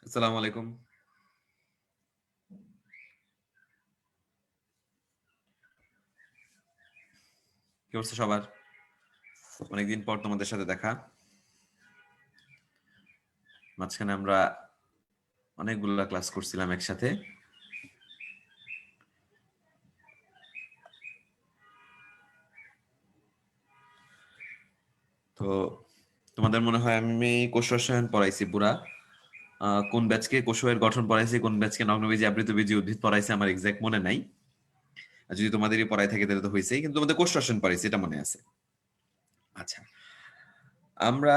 আসসালামু আলাইকুম। কি অবস্থা সবার? অনেকদিন পর তোমাদের সাথে দেখা। মাঝখানে আমরা অনেকগুলা ক্লাস করছিলাম একসাথে। তো তোমাদের মনে হয় আমি কোষ রসায়ন পড়াইছি পুরা। কোন ব্যাচকে কোষের গঠন পড়াইছি, কোন ব্যাচকে নগ্নবীজি আবৃতবীজি উদ্ভিদ পড়াইছি আমার এক্সাক্ট মনে নাই। আর যদি তোমাদেরই পড়াই থাকে তাহলে তো হয়েছেই, কিন্তু তোমাদের কোষ রসায়ন পড়াইছি এটা মনে আছে। আচ্ছা, আমরা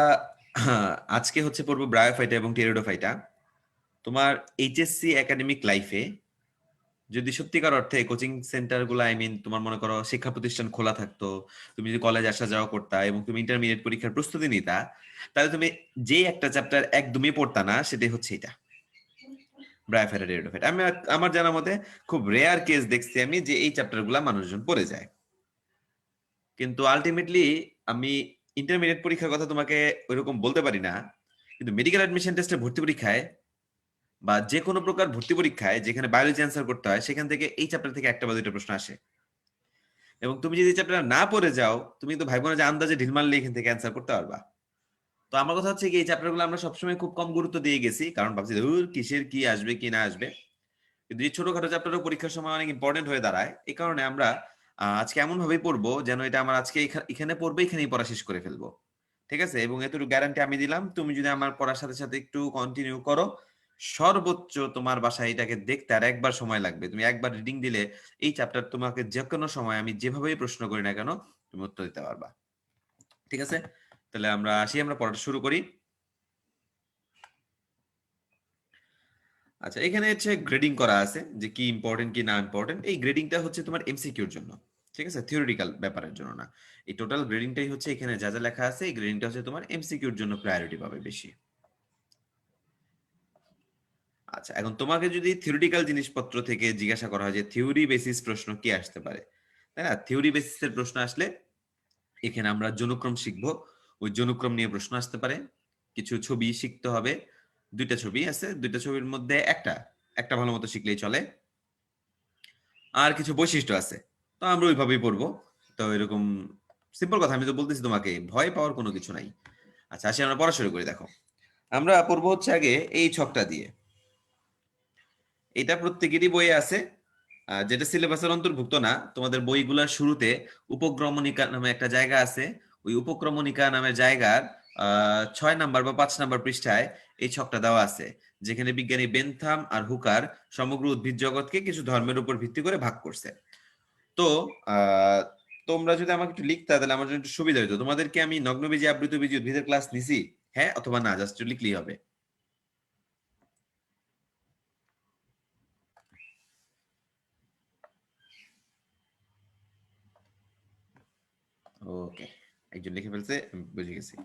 আজকে হচ্ছে পড়বো ব্রায়োফাইটা এবং টেরিডোফাইটা। তোমার এইচএসসি একাডেমিক লাইফে যদি সত্যিকার অর্থে কোচিং সেন্টার গুলো, তোমার মনে করো শিক্ষা প্রতিষ্ঠান খোলা থাকতো, তুমি যদি কলেজ আসা যাওয়া করতা এবং তুমি ইন্টারমিডিয়েট পরীক্ষার প্রস্তুতি নিতা, তাহলে তুমি যে একটা চ্যাপ্টার একদমই পড়তা না, সেটাই হচ্ছে এটা, ব্রায়োফাইটা টেরিডোফাইটা। আমি আমার জানার মতে খুব রেয়ার কেস দেখছি আমি যে এই চ্যাপ্টার গুলা মানুষজন পড়ে যায়। কিন্তু আলটিমেটলি আমি ইন্টারমিডিয়েট পরীক্ষার কথা তোমাকে ওইরকম বলতে পারি না, কিন্তু মেডিকেল অ্যাডমিশন টেস্টে ভর্তি পরীক্ষায় বা যে কোনো প্রকার ভর্তি পরীক্ষায় যেখানে বায়োলজি অ্যান্সার করতে হয়, সেখান থেকে এই চ্যাপ্টার থেকে একটা বা দুইটা প্রশ্ন আসে। এবং তুমি যদি চ্যাপ্টার না পড়ে যাও, তুমি তো ভাইবো না যে আন্দাজে ঢিল মারলে এখান থেকে অ্যান্সার করতে পারবা। তো আমার কথা হচ্ছে কি, এই চ্যাপ্টারগুলো আমরা সবসময় খুব কম গুরুত্ব দিয়ে গেছি, কারণ ভাবছি ধুর কিসের কি আসবে কি না আসবে। কিন্তু এই ছোটখাটো চ্যাপ্টারও পরীক্ষার সময় অনেক ইম্পর্টেন্ট হয়ে দাঁড়ায়। এই কারণে আমরা আজকে এমন ভাবেই পড়বো যেন এটা আমার আজকে এখানে পড়বে, এখানেই পড়া শেষ করে ফেলবো। ঠিক আছে? এবং এতটুকু গ্যারান্টি আমি দিলাম, তুমি যদি আমার পড়ার সাথে সাথে একটু কন্টিনিউ করো, সর্বোচ্চ তোমার বাসায় এটাকে দেখতে আর একবার সময় লাগবে। তুমি একবার রিডিং দিলে এই চ্যাপ্টার তোমাকে যে কোনো সময় আমি যেভাবেই প্রশ্ন করি না কেন, তুমি উত্তর দিতে পারবা। ঠিক আছে? তাহলে আমরা আসি, আমরা পড়াটা শুরু করি। আচ্ছা, এখানে হচ্ছে গ্রেডিং করা আছে যে কি ইম্পর্টেন্ট কি না ইম্পর্টেন্ট। এই গ্রেডিংটা হচ্ছে তোমার এমসিকিউর জন্য, ঠিক আছে, থিওরিটিক্যাল ব্যাপারের জন্য না। এই টোটাল গ্রেডিংটাই হচ্ছে এখানে যা যা লেখা আছে, এই গ্রেডিংটা হচ্ছে তোমার এমসিকিউর জন্য প্রায়োরিটি পাবে বেশি। আচ্ছা, এখন তোমাকে যদি থিওরিটিক্যাল জিনিসপত্র থেকে জিজ্ঞাসা করা হয় যে থিওরি বেসিস প্রশ্ন কি আসতে পারে, তাই না? থিওরি বেসিসের প্রশ্ন আসলে এখানে আমরা জনুক্রম শিখবো। ওই জনুক্রম নিয়ে প্রশ্ন আসতে পারে। কিছু ছবি শিখতে হবে, দুইটা ছবি আছে, দুইটা ছবির মধ্যে একটা একটা ভালো মতো শিখলেই চলে। আর কিছু বৈশিষ্ট্য আছে, তো আমরা ওইভাবেই পড়বো। তো এরকম সিম্পল কথা, আমি তো বলতেছি তোমাকে, ভয় পাওয়ার কোনো কিছু নাই। আচ্ছা, আসি আমরা পড়া শুরু করি। দেখো, আমরা পড়বো হচ্ছে আগে এই ছকটা দিয়ে। এটা প্রত্যেকেরই বইয়ে আছে, যেটা সিলেবাসের অন্তর্ভুক্ত না। তোমাদের বইগুলোর শুরুতে উপক্রমণিকা নামে একটা জায়গা আছে। ওই উপক্রমণিকা নামের জায়গার 6 নাম্বার বা 5 নাম্বার পৃষ্ঠায় এই ছকটা দেওয়া আছে, যেখানে বিজ্ঞানী বেনথাম আর হুকার সমগ্র উদ্ভিদ জগৎকে কিছু ধর্মের উপর ভিত্তি করে ভাগ করছে। তো আহ তোমরা যদি আমাকে একটু লিখতে, তাহলে আমার জন্য একটু সুবিধা হতো। তোমাদেরকে আমি নগ্নবীজি আবৃতবীজি উদ্ভিদের ক্লাস নিছি? হ্যাঁ অথবা না, জাস্ট লিখলেই হবে। ওকে, একজন লিখে ফেলছে, আমি বুঝে গেছি।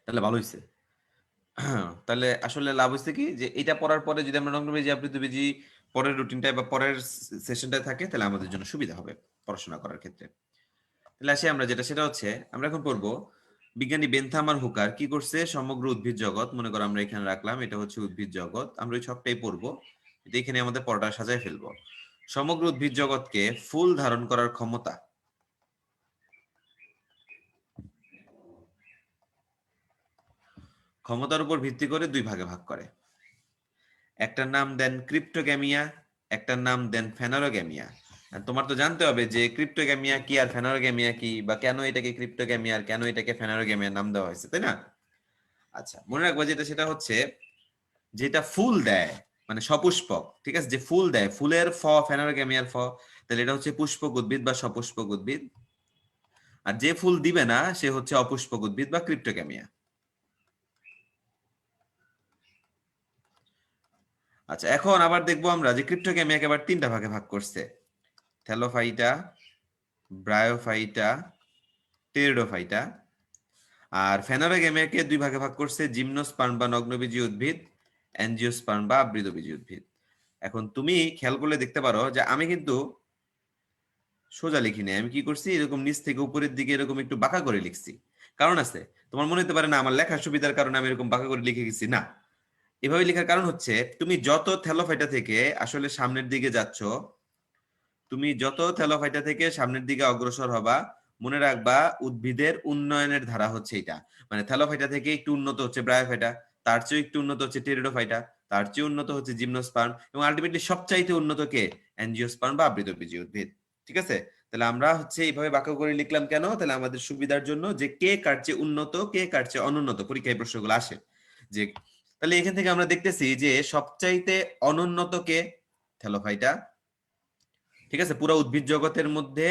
তাহলে ভালো হয়েছে। তাহলে আসলে লাভ হচ্ছে কি, যে এটা পড়ার পরে যদি আমরা নগ্নবীজি আবৃতবীজি পরের রুটিনটায় বা পরের সেশনটায় থাকে, তাহলে আমাদের জন্য সুবিধা হবে পড়াশোনা করার ক্ষেত্রে। তাহলে আসি আমরা যেটা, সেটা হচ্ছে আমরা এখন পড়বো বিজ্ঞানী বেনথাম আর হুকার কি করছে সমগ্র উদ্ভিদ জগৎ। মনে করো আমরা এখানে রাখলাম, এটা হচ্ছে উদ্ভিদ জগৎ, আমরা ওই ছকটাই পড়বো। এখানে আমাদের পড়াটা সাজায় ফেলবো। সমগ্র উদ্ভিদ জগৎকে ফুল ধারণ করার ক্ষমতা, ক্ষমতার উপর ভিত্তি করে দুই ভাগে ভাগ করে। একটার নাম দেন ক্রিপ্টোগ্যামিয়া, একটার নাম দেন ফেনারোগ্যামিয়া। আর তোমার তো জানতে হবে যে ক্রিপ্টোগ্যামিয়া কি আর ফেনারোগ্যামিয়া কি, বা কেন এটাকে ক্রিপ্টোগ্যামিয়া আর কেন এটাকে ফেনারোগ্যামিয়া নাম দেওয়া হয়েছে, তাই না? আচ্ছা, মনে রাখবো যেটা, সেটা হচ্ছে যেটা ফুল দেয়, মানে সপুষ্পক, ঠিক আছে, যে ফুল দেয়, ফুলের ফেনারোগ্যামিয়ার তাহলে এটা হচ্ছে পুষ্পক উদ্ভিদ বা সপুষ্পক উদ্ভিদ। আর যে ফুল দিবে না সে হচ্ছে অপুষ্পক উদ্ভিদ বা ক্রিপ্টোগ্যামিয়া। আচ্ছা, এখন আবার দেখবো আমরা যে ক্রিপ্টোগ্যামিয়াকে আবার তিনটা ভাগে ভাগ করছে: থ্যালোফাইটা, ব্রায়োফাইটা, টেরিডোফাইটা। আর ফেনারোগ্যামিয়াকে দুই ভাগে ভাগ করছে: জিমনোস্পার্ম বা নগ্নবীজী উদ্ভিদ, অ্যাঞ্জিওস্পার্ম বা আবৃতবীজী উদ্ভিদ। এখন তুমি খেয়াল করলে দেখতে পারো যে আমি কিন্তু সোজা লিখি নাই, আমি কি করছি এরকম নিচ থেকে উপরের দিকে এরকম একটু বাঁকা করে লিখছি। কারণ আছে, তোমার মনে হতে পারে না আমার লেখার সুবিধার কারণে আমি এরকম বাঁকা করে লিখে গেছি, না। এভাবে লেখার কারণ হচ্ছে তুমি যত থ্যালোফাইটা থেকে আসলে সামনের দিকে যাচ্ছ, তুমি যত থ্যালোফাইটা থেকে সামনের দিকে অগ্রসর হবা, মনে রাখবা উদ্ভিদের উন্নয়নের ধারা হচ্ছে এটা। মানে থ্যালোফাইটা থেকে একটু উন্নত হচ্ছে ব্রায়োফাইটা, তার চেয়ে একটু উন্নত হচ্ছে টেরিডোফাইটা, তার চেয়ে উন্নত হচ্ছে জিমনোস্পার্ম, এবং আলটিমেটলি সবচাইতে উন্নত কে? অ্যাঞ্জিওস্পার্ম বা আবৃতবীজী উদ্ভিদ। ঠিক আছে? তাহলে আমরা হচ্ছে এইভাবে বাক্য করে লিখলাম কেন? তাহলে আমাদের সুবিধার জন্য, যে কে কার চেয়ে উন্নত, কে কার চেয়ে অনুন্নত, পরীক্ষায় প্রশ্নগুলো আসে যে। তাহলে এখান থেকে আমরা দেখতেছি যে সবচাইতে অনুন্নত কে? থ্যালোফাইটা। ঠিক আছে, পুরো উদ্ভিদ জগতের মধ্যে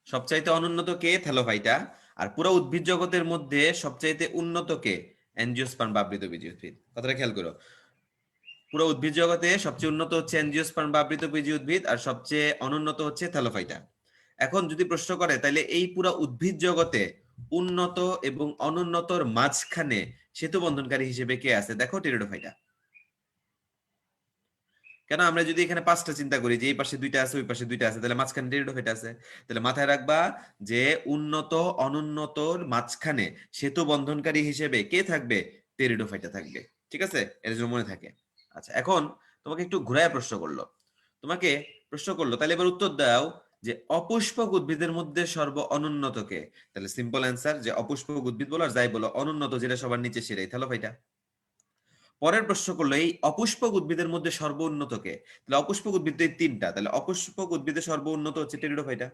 সবচাইতে অনুন্নত কে? থ্যালোফাইটা। আর পুরো উদ্ভিদ জগতের মধ্যে সবচাইতে উন্নত কে? অ্যাঞ্জিওস্পার্ম বা আবৃতবীজী উদ্ভিদ। কথাটা খেয়াল করো, পুরো উদ্ভিদ জগতে সবচেয়ে উন্নত হচ্ছে অ্যাঞ্জিওস্পার্ম বা আবৃতবীজী উদ্ভিদ, আর সবচেয়ে অনুন্নত হচ্ছে থ্যালোফাইটা। এখন যদি প্রশ্ন করে তাহলে এই পুরো উদ্ভিদ জগতে উন্নত এবং অনুন্নতর মাঝখানে সেতু বন্ধনকারী হিসেবে কে আছে? দেখো, টেরিডোফাইটা। কেন? আমরা যদি এখানে পাঁচটা চিন্তা করি, যে এই পাশে দুইটা আছে, ওই পাশে দুইটা আছে, তাহলে মাঝখানে টেরিডোফাইটা আছে। তাহলে মাথায় রাখবা যে উন্নত অনুন্নতর মাঝখানে সেতু বন্ধনকারী হিসেবে কে থাকবে? টেরিডোফাইটা থাকবে। ঠিক আছে, এর জন্য মনে থাকে। আচ্ছা, এখন তোমাকে একটু ঘুরায় প্রশ্ন করলো, তোমাকে প্রশ্ন করলো, তাহলে এবার উত্তর দাও যে অপুষ্পক উদ্ভিদের মধ্যে সর্ব অনুন্নত কে? তাহলে সিম্পল অ্যান্সার, যে অপুষ্পক উদ্ভিদ বলো আর যাই বলো, অনুন্নত যেটা সবার নিচে সেটাই থ্যালোফাইটা। পরের প্রশ্ন করলো এই অপুষ্পক উদ্ভিদের মধ্যে সর্বোন্নত কে? তাহলে অপুষ্পক উদ্ভিদ তো এই তিনটা, তাহলে অপুষ্পক উদ্ভিদের সর্বোন্নত হচ্ছে টেরিডোফাইটা।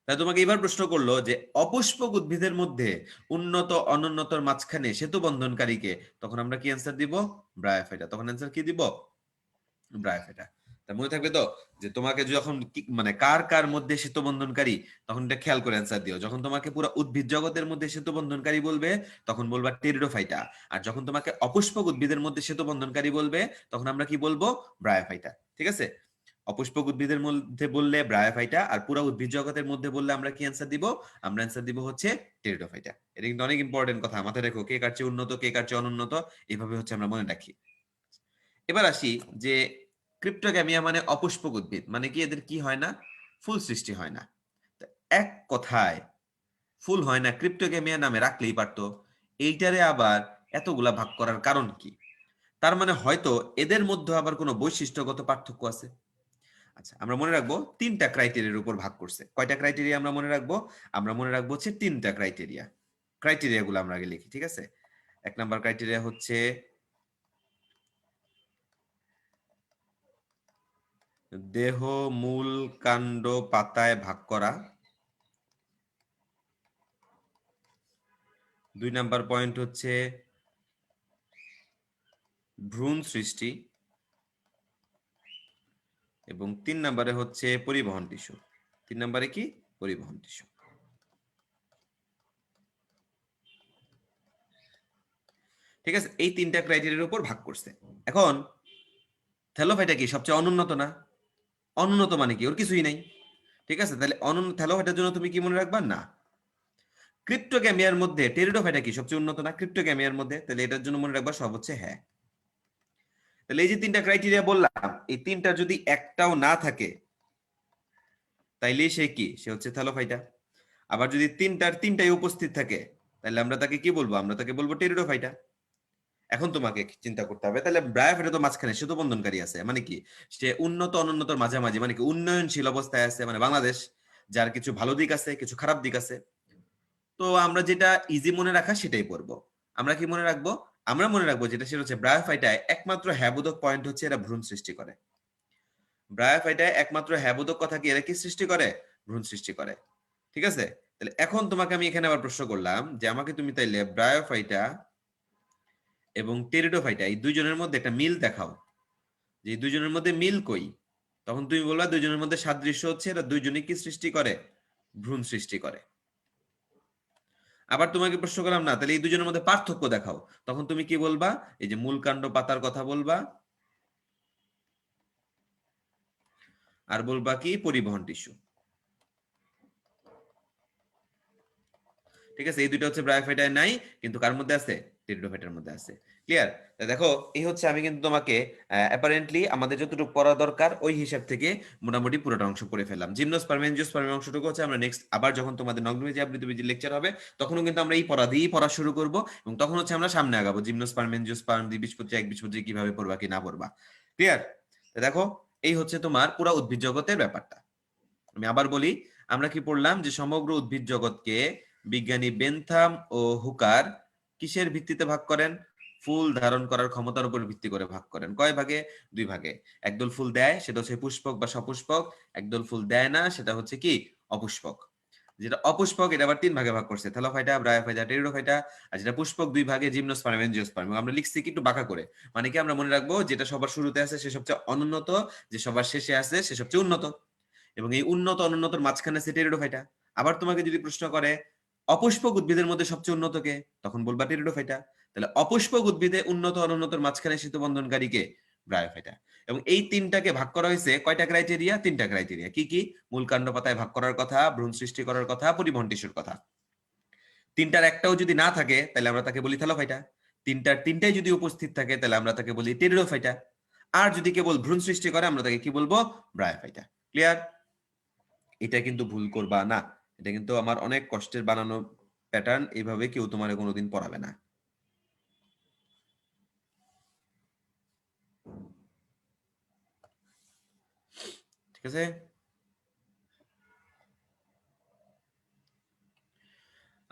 তাহলে তোমাকে এবার প্রশ্ন করলো যে অপুষ্পক উদ্ভিদের মধ্যে উন্নত অনুন্নতর মাঝখানে সেতু বন্ধনকারী কে? তখন আমরা কি অ্যান্সার দিব? ব্রায়োফাইটা। তখন অ্যান্সার কি দিব? ব্রায়োফাইটা। তা মনে থাকবে তো, যে তোমাকে যখন মানে কার কার মধ্যে সেতু বন্ধনকারী, তখন এটা খেয়াল করে অ্যান্সার দিও। যখন তোমাকে পুরো উদ্ভিদ জগতের মধ্যে সেতু বন্ধনকারী বলবে, তখন বলবা টেরিডোফাইটা। আর যখন তোমাকে অপুষ্পক উদ্ভিদের মধ্যে সেতু বন্ধনকারী বলবে, তখন আমরা কি বলবো? ব্রায়োফাইটা। ঠিক আছে? অপুষ্পক উদ্ভিদের মধ্যে বললে ব্রায়োফাইটা, আর পুরো উদ্ভিদ জগতের মধ্যে বললে আমরা কি অ্যান্সার দিব? আমরা অ্যান্সার দিব হচ্ছে টেরিডোফাইটা। এটা কিন্তু অনেক ইম্পর্টেন্ট কথা, মাথায় রেখো, কে কার চেয়ে উন্নত, কে কার চেয়ে অনুন্নত, এইভাবে হচ্ছে আমরা মনে রাখি। এবার আসি যে ক্রিপ্টোগ্যামিয়া মানে অপুষ্পক উদ্ভিদ, মানে কি এদের কি হয় না? ফুল সৃষ্টি হয় না। এক কথায় ফুল হয় না, ক্রিপ্টোগ্যামিয়া নামে রাখলেই পারতো। এইটারে আবার এতগুলা ভাগ করার কারণ কি? তার মানে হয়তো এদের মধ্যে আবার কোনো বৈশিষ্ট্যগত পার্থক্য আছে। আচ্ছা, আমরা মনে রাখবো তিনটা ক্রাইটেরিয়ার উপর ভাগ করছে। কয়টা ক্রাইটেরিয়া আমরা মনে রাখবো? আমরা মনে রাখবো হচ্ছে তিনটা ক্রাইটেরিয়া। ক্রাইটেরিয়া গুলো আমরা আগে লিখি, ঠিক আছে? এক নাম্বার ক্রাইটেরিয়া হচ্ছে দেহ, মূল, কাণ্ড, পাতায় ভাগ করা। দুই নাম্বার পয়েন্ট হচ্ছে ভ্রূণ সৃষ্টি, এবং তিন নাম্বারে হচ্ছে পরিবহন টিস্যু। তিন নাম্বারে কি? পরিবহন টিস্যু। ঠিক আছে, এই তিনটা ক্রাইটেরিয়ার উপর ভাগ করছে। এখন থ্যালোফাইটা কি সবচেয়ে অনুন্নত না? অনুন্নত মানে কি? ওর কিছুই নাই। ঠিক আছে, তাহলে অনুন্নত থ্যালোফাইটার জন্য তুমি কি মনে রাখবা? না। ক্রিপ্টোগ্যামিয়ার মধ্যে টেরিডোফাইটা কি সবচেয়ে উন্নত না ক্রিপ্টোগ্যামিয়ার মধ্যে? তাহলে এটার জন্য মনে রাখবা সব হচ্ছে হ্যাঁ। তাহলে এই যে তিনটা ক্রাইটেরিয়া বললাম, এই তিনটা যদি একটাও না থাকে, তাইলে সে কি? সে হচ্ছে থ্যালোফাইটা। আবার যদি তিনটার তিনটাই উপস্থিত থাকে, তাহলে আমরা তাকে কি বলবো? আমরা তাকে বলবো টেরিডোফাইটা। এখন তোমাকে চিন্তা করতে হবে, তাহলে ব্রায়োফাইটা তো মাঝখানে সেতু বন্ধনকারী আছে, মানে কি? সে উন্নত অনুন্নতর মাঝামাঝি, মানে কি উন্নয়নশীল অবস্থায় আছে, মানে বাংলাদেশ, যার কিছু ভালো দিক আছে, কিছু খারাপ দিক আছে। তো আমরা যেটা ইজি মনে রাখা সেটাই পড়বো। আমরা কি মনে রাখবো? আমরা মনে রাখবো যেটা, সেটা হচ্ছে ব্রায়োফাইটায় একমাত্র হ্যাবোধক পয়েন্ট হচ্ছে এরা ভ্রূণ সৃষ্টি করে। ব্রায়োফাইটায় একমাত্র হ্যাবোধক কথা কি, এরা কি সৃষ্টি করে? ভ্রূণ সৃষ্টি করে। ঠিক আছে, তাহলে এখন তোমাকে আমি এখানে আবার প্রশ্ন করলাম যে আমাকে তুমি তাইলে ব্রায়োফাইটা এবং টেরিডোফাইটা এই দুইজনের মধ্যে একটা মিল দেখাও, যে এই দুইজনের মধ্যে মিল কই? তখন তুমি বলবা দুইজনের মধ্যে সাদৃশ্য হচ্ছে এরা দুইজনে কি সৃষ্টি করে? ভ্রূণ সৃষ্টি করে। আবার তোমাকে প্রশ্ন করলাম না, তাহলে এই দুজনের মধ্যে পার্থক্য দেখাও। তখন তুমি কি বলবা? এই যে মূল কাণ্ড পাতার কথা বলবা, আর বলবা কি? পরিবহন টিস্যু। ঠিক আছে, এই দুইটা হচ্ছে ব্রায়োফাইটায় নাই, কিন্তু কার মধ্যে আছে? টেরিডোফাইটার মধ্যে আছে। ক্লিয়ার? দেখো এই হচ্ছে, আমি কিন্তু তোমাকে অ্যাপারেন্টলি আমাদের যতটুকু পড়া দরকার ওই হিসাব থেকে মোটামুটি পুরোটা অংশ পড়ে ফেললাম। জিমনোস্পার্ম এনজিওস্পার্ম অংশটুকু হচ্ছে আমরা নেক্সট আবার যখন তোমাদের নগ্নবীজি আবৃতবীজি লেকচার হবে তখনও কিন্তু আমরা এই পড়া দিয়েই পড়া শুরু করব, এবং তখন হচ্ছে আমরা সামনে আগাবো জিমনোস্পার্ম এনজিওস্পার্ম দ্বিবীজপত্রী একবীজপত্রী কিভাবে পড়বা কি না পড়বা। ক্লিয়ার? দেখো এই হচ্ছে তোমার পুরো উদ্ভিদ জগতের ব্যাপারটা। আমি আবার বলি, আমরা কি পড়লাম যে সমগ্র উদ্ভিদ জগৎকে বিজ্ঞানী বেনথাম ও হুকার কিসের ভিত্তিতে ভাগ করেন? ফুল ধারণ করার ক্ষমতার উপর ভিত্তি করে ভাগ করেন। কয় ভাগে? 2 ভাগে। একদল ফুল দেয় সেটা হচ্ছে পুষ্পক বা সপুষ্পক, একদল ফুল দেয় না সেটা হচ্ছে কি? অপুষ্পক। যেটা অপুষ্পক এটা আবার 3 ভাগে ভাগ করছে, থ্যালোফাইটা, ব্রায়োফাইটা, টেরিডোফাইটা। আর যেটা পুষ্পক 2 ভাগে, জিমনোস্পার্ম এনজিওস্পার্ম। আমরা লিখছি কি একটু বাঁকা করে, মানে কি আমরা মনে রাখবো যেটা সবার শুরুতে আছে সে সবচেয়ে অনুন্নত, যে সবার শেষে আছে সে সবচেয়ে উন্নত, এবং এই উন্নত অনুন্নতর মাঝখানে আছে টেরিডোফাইটা। আবার তোমাকে যদি প্রশ্ন করে অপুষ্পক উদ্ভিদের মধ্যে সবচেয়ে উন্নত কে, তখন বলবা টেরিডোফাইটা। তাহলে অপুষ্পক উদ্ভিদে উন্নত অনুন্নতর মাঝখানে শীতবন্ধনকারী কে? ব্রায়োফাইটা। এবং এই তিনটাকে ভাগ করা হয়েছে কয়টা ক্রাইটেরিয়া? 3টা ক্রাইটেরিয়া। কি কি? মূল কাণ্ড পাতায় ভাগ করার কথা, ভ্রূণ সৃষ্টি করার কথা, পরিবহন টিস্যুর কথা। তিনটার একটাও যদি না থাকে তাহলে আমরা তাকে বলি থ্যালোফাইটা। তিনটাই যদি উপস্থিত থাকে তাহলে আমরা তাকে বলি টেরিডোফাইটা। আর যদি কেবল ভ্রূণ সৃষ্টি করে আমরা তাকে কি বলবো? ব্রায়োফাইটা। ক্লিয়ার? এটা কিন্তু ভুল করবা না, এটা কিন্তু আমার অনেক কষ্টের বানানো প্যাটার্ন, এইভাবে কেউ তোমার কোনোদিন পড়াবে না। ঠিক আছে?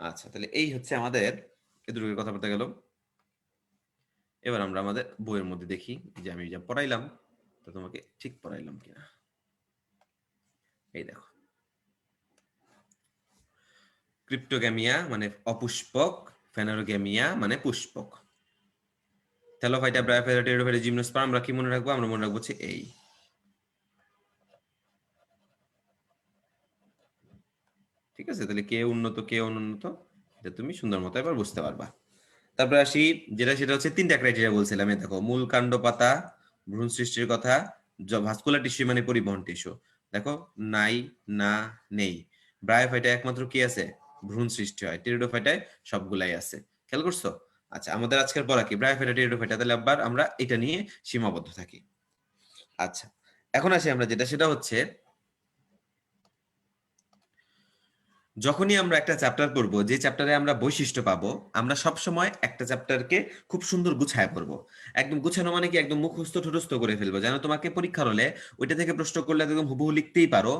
আচ্ছা, তাহলে এই হচ্ছে আমাদের এদুরুগের কথাবার্তা গেল। এবার আমরা আমাদের বইয়ের মধ্যে দেখি যে আমি যা পড়াইলাম তা তোমাকে ঠিক পড়াইলাম কিনা। এই দেখো, ক্রিপ্টোগ্যামিয়া মানে অপুষ্পক, ফেনারোগ্যামিয়া মানে পুষ্পক। থ্যালোফাইটা, ব্রায়োফাইটা, টেরিডোফাইটা, জিমনোস্পার্ম আমরা কি মনে রাখবো? আমরা মনে রাখবো হচ্ছে এই। ঠিক আছে, তাহলে কে উন্নত কে অনুন্নত এটা তুমি সুন্দর মতো এবার বুঝতে পারবা। তারপরে আসি, যেটা সেটা হচ্ছে 3টা ক্রাইটেরিয়া বলছিলাম। দেখো, মূল কাণ্ড পাতা, ভ্রূণ সৃষ্টির কথা, ভাস্কুলার টিস্যু মানে পরিবহন টিস্যু। দেখো, নাই, না, নেই। ব্রায়োফাইটায় একমাত্র কি আছে? ভ্রূণ সৃষ্টি হয়। টেরিডোফাইটায় সবগুলাই আছে। খেয়াল করছো? আচ্ছা, আমাদের আজকের পড়া কি? Bryophyta, pteridophyta. তাহলে আবার আমরা এটা নিয়ে সীমাবদ্ধ থাকি। আচ্ছা, এখন আসি আমরা যেটা সেটা হচ্ছে, যখনই আমরা একটা চ্যাপ্টার পড়বো, যে চ্যাপ্টারে আমরা বৈশিষ্ট্য পাবো, আমরা সব সময় একটা চ্যাপ্টারকে খুব সুন্দর গুছায় পড়বো। একদম গুছানো মানে কি? একদম মুখস্থ ঠুটস্থ করে ফেলবো, যেন তোমাকে পরীক্ষার হলে ওইটা থেকে প্রশ্ন করলে একদম হুবহু লিখতেই পারো,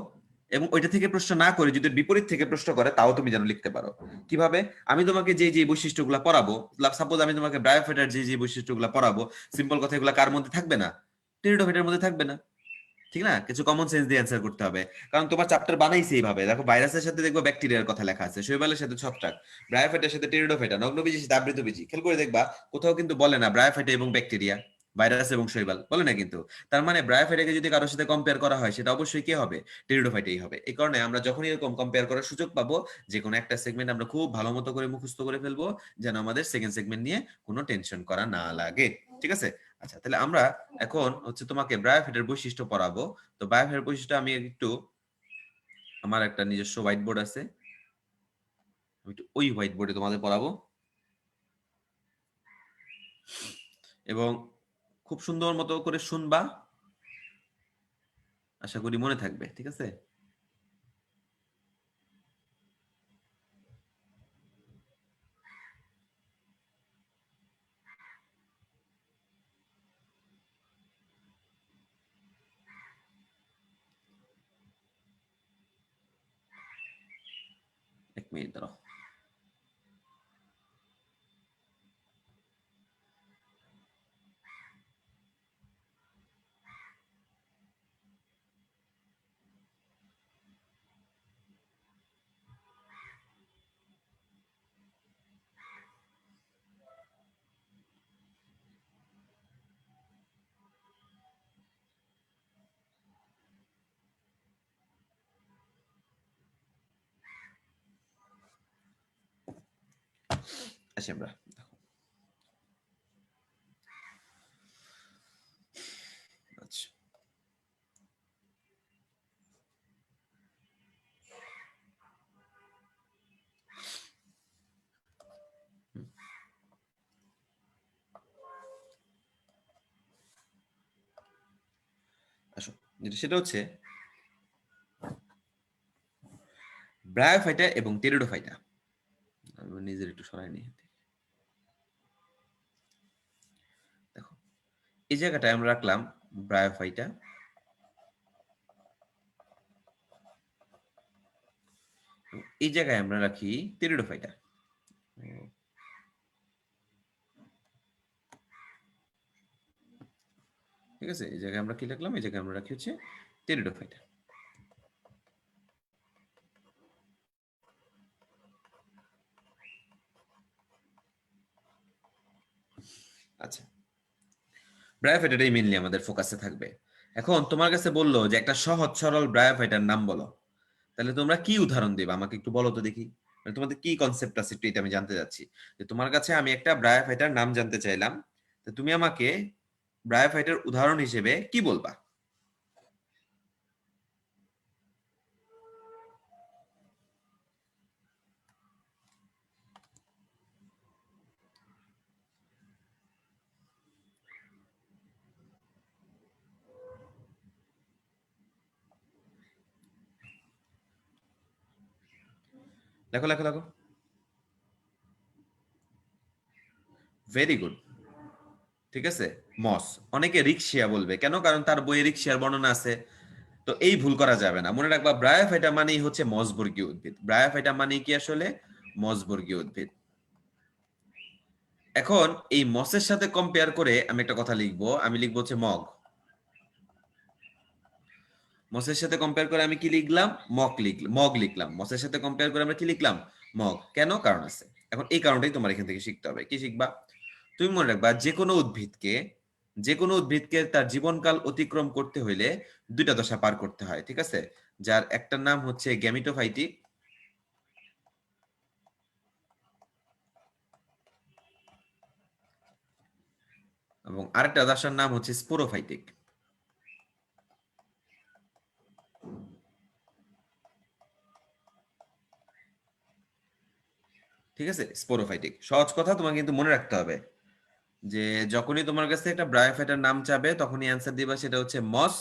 এবং ওইটা থেকে প্রশ্ন না করে যদি বিপরীত থেকে প্রশ্ন করে তাও তুমি যেন লিখতে পারো। কিভাবে? আমি তোমাকে যে যে বৈশিষ্ট্যগুলো পড়াবো, সাপোজ আমি তোমাকে ব্রায়োফাইটার যে যে বৈশিষ্ট্যগুলো পড়াবো, সিম্পল কথা, এগুলো কার মধ্যে থাকবে না? টেরিডোফাইটার মধ্যে থাকবে না। ঠিক না? কিছু কমন সেন্স দিয়ে অ্যান্সার করতে হবে, কারণ তোমার চ্যাপ্টার বানাইছে এইভাবে। দেখো, ভাইরাসের সাথে দেখবো ব্যাকটেরিয়ার কথা লেখা আছে, শৈবালের সাথে ছত্রাক, ব্রায়োফাইটার সাথে টেরিডোফাইটা, নগ্নবীজির সাথে আবৃতবীজি। খেয়াল করে দেখবা কোথাও কিন্তু বলে না ব্রায়োফাইটা এবং ব্যাকটেরিয়া, ভাইরাস এবং শৈবাল, বলে না কিন্তু। তার মানে ব্রায়োফাইটাকে যদি কারোর সাথে কম্পেয়ার করা হয় সেটা অবশ্যই কি হবে? টেরিডোফাইটাই হবে। এই কারণে আমরা যখনই এরকম কম্পেয়ার করার সুযোগ পাবো, যে কোনো একটা সেগমেন্ট আমরা খুব ভালো মতো করে মুখস্থ করে ফেলবো, যেন আমাদের সেকেন্ড সেগমেন্ট নিয়ে কোনো টেনশন করা না লাগে। ঠিক আছে? আচ্ছা, তাহলে আমরা এখন হচ্ছে তোমাকে ব্রায়োফাইটার বৈশিষ্ট্য পড়াবো। তো বায়োফাইটার বৈশিষ্ট্য আমি একটু, আমার একটা নিজস্ব হোয়াইট বোর্ড আছে, আমি একটু ওই হোয়াইট বোর্ডে তোমাদের পড়াবো, এবং খুব সুন্দর মতো করে শুনবা, আশা করি মনে থাকবে। ঠিক আছে? এক মিনিট দাঁড়াও। আসি আমরা। আচ্ছা, সেটা হচ্ছে ব্রায়োফাইটা এবং টেরিডোফাইটা। আমি নিজের একটু সরাই নিই। দেখো এই জায়গাটায় আমরা রাখলাম ব্রায়োফাইটা, এই জায়গায় আমরা রাখি টেরিডোফাইটা। ঠিক আছে, এই জায়গায় আমরা কি রাখলাম, এই জায়গায় আমরা রাখি হচ্ছে টেরিডোফাইটা। আচ্ছা, ব্রায়োফাইটাটাই মেইনলি আমাদের ফোকাসে থাকবে। এখন তোমার কাছে বললো যে একটা সহজ সরল ব্রায়োফাইটার নাম বলো, তাহলে তোমরা কি উদাহরণ দেবে আমাকে একটু বলো তো দেখি। মানে তোমাদের কি কনসেপ্ট আছে একটু এটা আমি জানতে চাচ্ছি। যে তোমার কাছে আমি একটা ব্রায়োফাইটার নাম জানতে চাইলাম, তো তুমি আমাকে ব্রায়োফাইটার উদাহরণ হিসেবে কি বলবা? লেখো লেখো লেখো। Very good. ঠিক আছে, মস। অনেকে রিক্সিয়া বলবে, কেন? কারণ তার বইয়ে রিক্সিয়ার বর্ণনা আছে। তো এই ভুল করা যাবে না, মনে রাখবা ব্রায়োফাইটা মানেই হচ্ছে মসবর্গীয় উদ্ভিদ। ব্রায়োফাইটা মানে কি আসলে? মসবর্গীয় উদ্ভিদ। এখন এই মসের সাথে কম্পেয়ার করে আমি একটা কথা লিখবো, আমি লিখবো হচ্ছে মগ। মসের সাথে কম্পেয়ার করে আমি কি লিখলাম? মগ লিখলাম। মসের সাথে কম্পেয়ার করে আমরা কি লিখলাম? মগ। কেন? কারণ আছে। এখন এই কারণটাই তোমার এখান থেকে শিখতে হবে। কি শিখবা? তুমি মনে রাখবা যে কোনো উদ্ভিদকে তার জীবনকাল অতিক্রম করতে হইলে দুইটা দশা পার করতে হয়, ঠিক আছে? যার একটার নাম হচ্ছে গ্যামিটোফাইটিক, এবং আরেকটা দশার নাম হচ্ছে স্পোরোফাইটিক। ঠিক আছে, স্পোরোফাইটিক। সহজ কথা তোমাকে কিন্তু মনে রাখতে হবে যে যখনই তোমার কাছে একটা ব্রায়োফাইটার নাম চাবে তখনই অ্যান্সার দিবা সেটা হচ্ছে মস,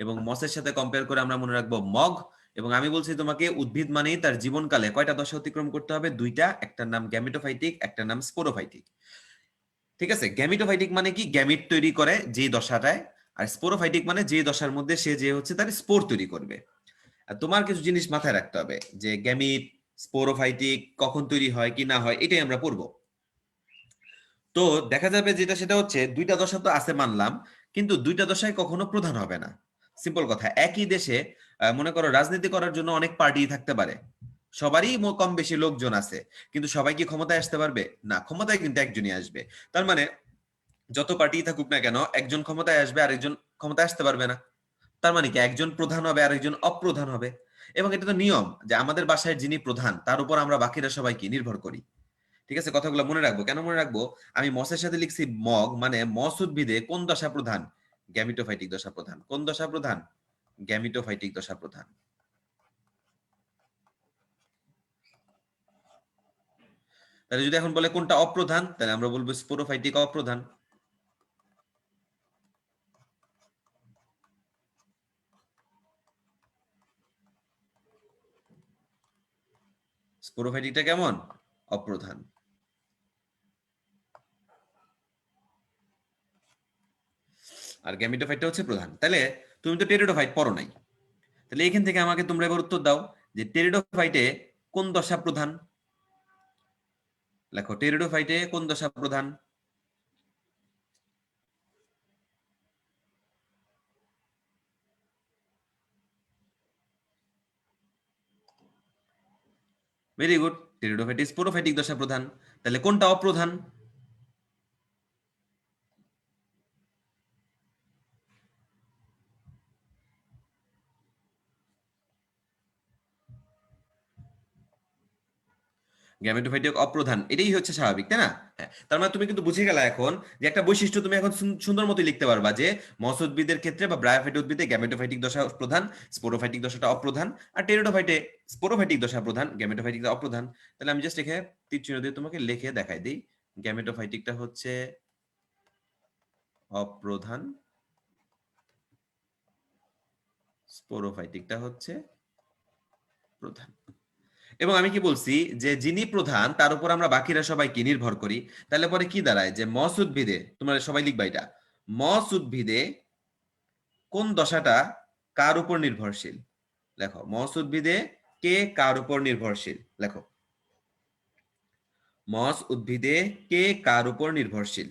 এবং মসের সাথে কম্পেয়ার করে আমরা মনে রাখবো মগ। এবং আমি বলছি তোমাকে উদ্ভিদ মানেই তার জীবনকালে কয়টা দশা অতিক্রম করতে হবে? দুইটা। একটার নাম গ্যামিটোফাইটিক, একটার নাম স্পোরোফাইটিক। ঠিক আছে, গ্যামিটোফাইটিক মানে কি? গ্যামিট তৈরি করে যে দশাটায়। আর স্পোরোফাইটিক মানে যে দশার মধ্যে সে যে হচ্ছে তার স্পোর তৈরি করবে। আর তোমার কিছু জিনিস মাথায় রাখতে হবে যে গ্যামিট, স্পোরোফাইটিক কখন তৈরি হয় কি না হয় এটাই আমরা পড়বো। তো দেখা যাবে যেটা সেটা হচ্ছে দুইটা দশা তো আছে মানলাম, কিন্তু দুইটা দশায় কখনো প্রধান হবে না। সিম্পল কথা, একই দেশে মনে করো রাজনীতি করার জন্য অনেক পার্টি থাকতে পারে, সবারই কম বেশি লোকজন আছে, কিন্তু সবাই কি ক্ষমতায় আসতে পারবে? না, ক্ষমতায় কিন্তু একজনই আসবে। তার মানে যত পার্টি থাকুক না কেন, একজন ক্ষমতায় আসবে আরেকজন ক্ষমতায় আসতে পারবে না। তার মানে কি একজন প্রধান হবে আরেকজন অপ্রধান হবে। এবং এটা তো নিয়ম যে আমাদের বাসায় যিনি প্রধান তার উপর আমরা বাকিরা সবাই কি নির্ভর করি। ঠিক আছে, কথাগুলো মনে রাখবো। কেন মনে রাখবো? আমি মসের সাথে লিখছি মগ, মানে মস উদ্ভিদে কোন দশা প্রধান? গ্যামিটোফাইটিক দশা প্রধান। কোন দশা প্রধান? গ্যামিটোফাইটিক দশা প্রধান। তাহলে যদি এখন বলে কোনটা অপ্রধান, তাহলে আমরা বলবো স্পোরোফাইটিক অপ্রধান। স্পোরোফাইটিকটা কেমন? অপ্রধান। আর গ্যামিটোফাইটটা হচ্ছে প্রধান। তাহলে তুমি তো টেরিডোফাইট পড়ো নাই, তাহলে এখান থেকে আমাকে তোমরা এবার উত্তর দাও যে টেরিডোফাইটে কোন দশা প্রধান? লেখো, টেরিডোফাইটে কোন দশা প্রধান? ভেরি গুড, টেরিডোফাইট স্পোরোফাইটিক দশা প্রধান। তাহলে কোনটা অপ্রধান? গ্যামেটোফাইটিক অপ্রধান, এটাই হচ্ছে স্বাভাবিক, তাই না? হ্যাঁ, তার মানে তুমি কিন্তু বুঝে গেলা এখন যে একটা বৈশিষ্ট্য তুমি এখন সুন্দর মতো লিখতে পারবা যে মস উদ্ভিদের ক্ষেত্রে বা ব্রায়োফাইট উদ্ভিদে গ্যামেটোফাইটিক দশা প্রধান, স্পোরোফাইটিক দশাটা অপ্রধান। আর টেরিডোফাইটে স্পোরোফাইটিক দশা প্রধান, গ্যামেটোফাইটিক অপ্রধান। তাহলে আমি জাস্ট এখানে তীর চিহ্ন দিয়ে তোমাকে লিখে দেখাই দিই, গ্যামেটোফাইটিকটা হচ্ছে অপ্রধান, স্পোরোফাইটিকটা হচ্ছে প্রধান। এবং আমি কি বলছি যে যিনি প্রধান তার উপর আমরা বাকিরা সবাই কি নির্ভর করি, তাহলে পরে কি দাঁড়ায় যে মস উদ্ভিদে, তোমরা সবাই লিখবা এটা, মস উদ্ভিদে কোন দশাটা কার উপর নির্ভরশীল? লেখো, মস উদ্ভিদে কে কার উপর নির্ভরশীল? লেখো, মস উদ্ভিদে কে কার উপর নির্ভরশীল?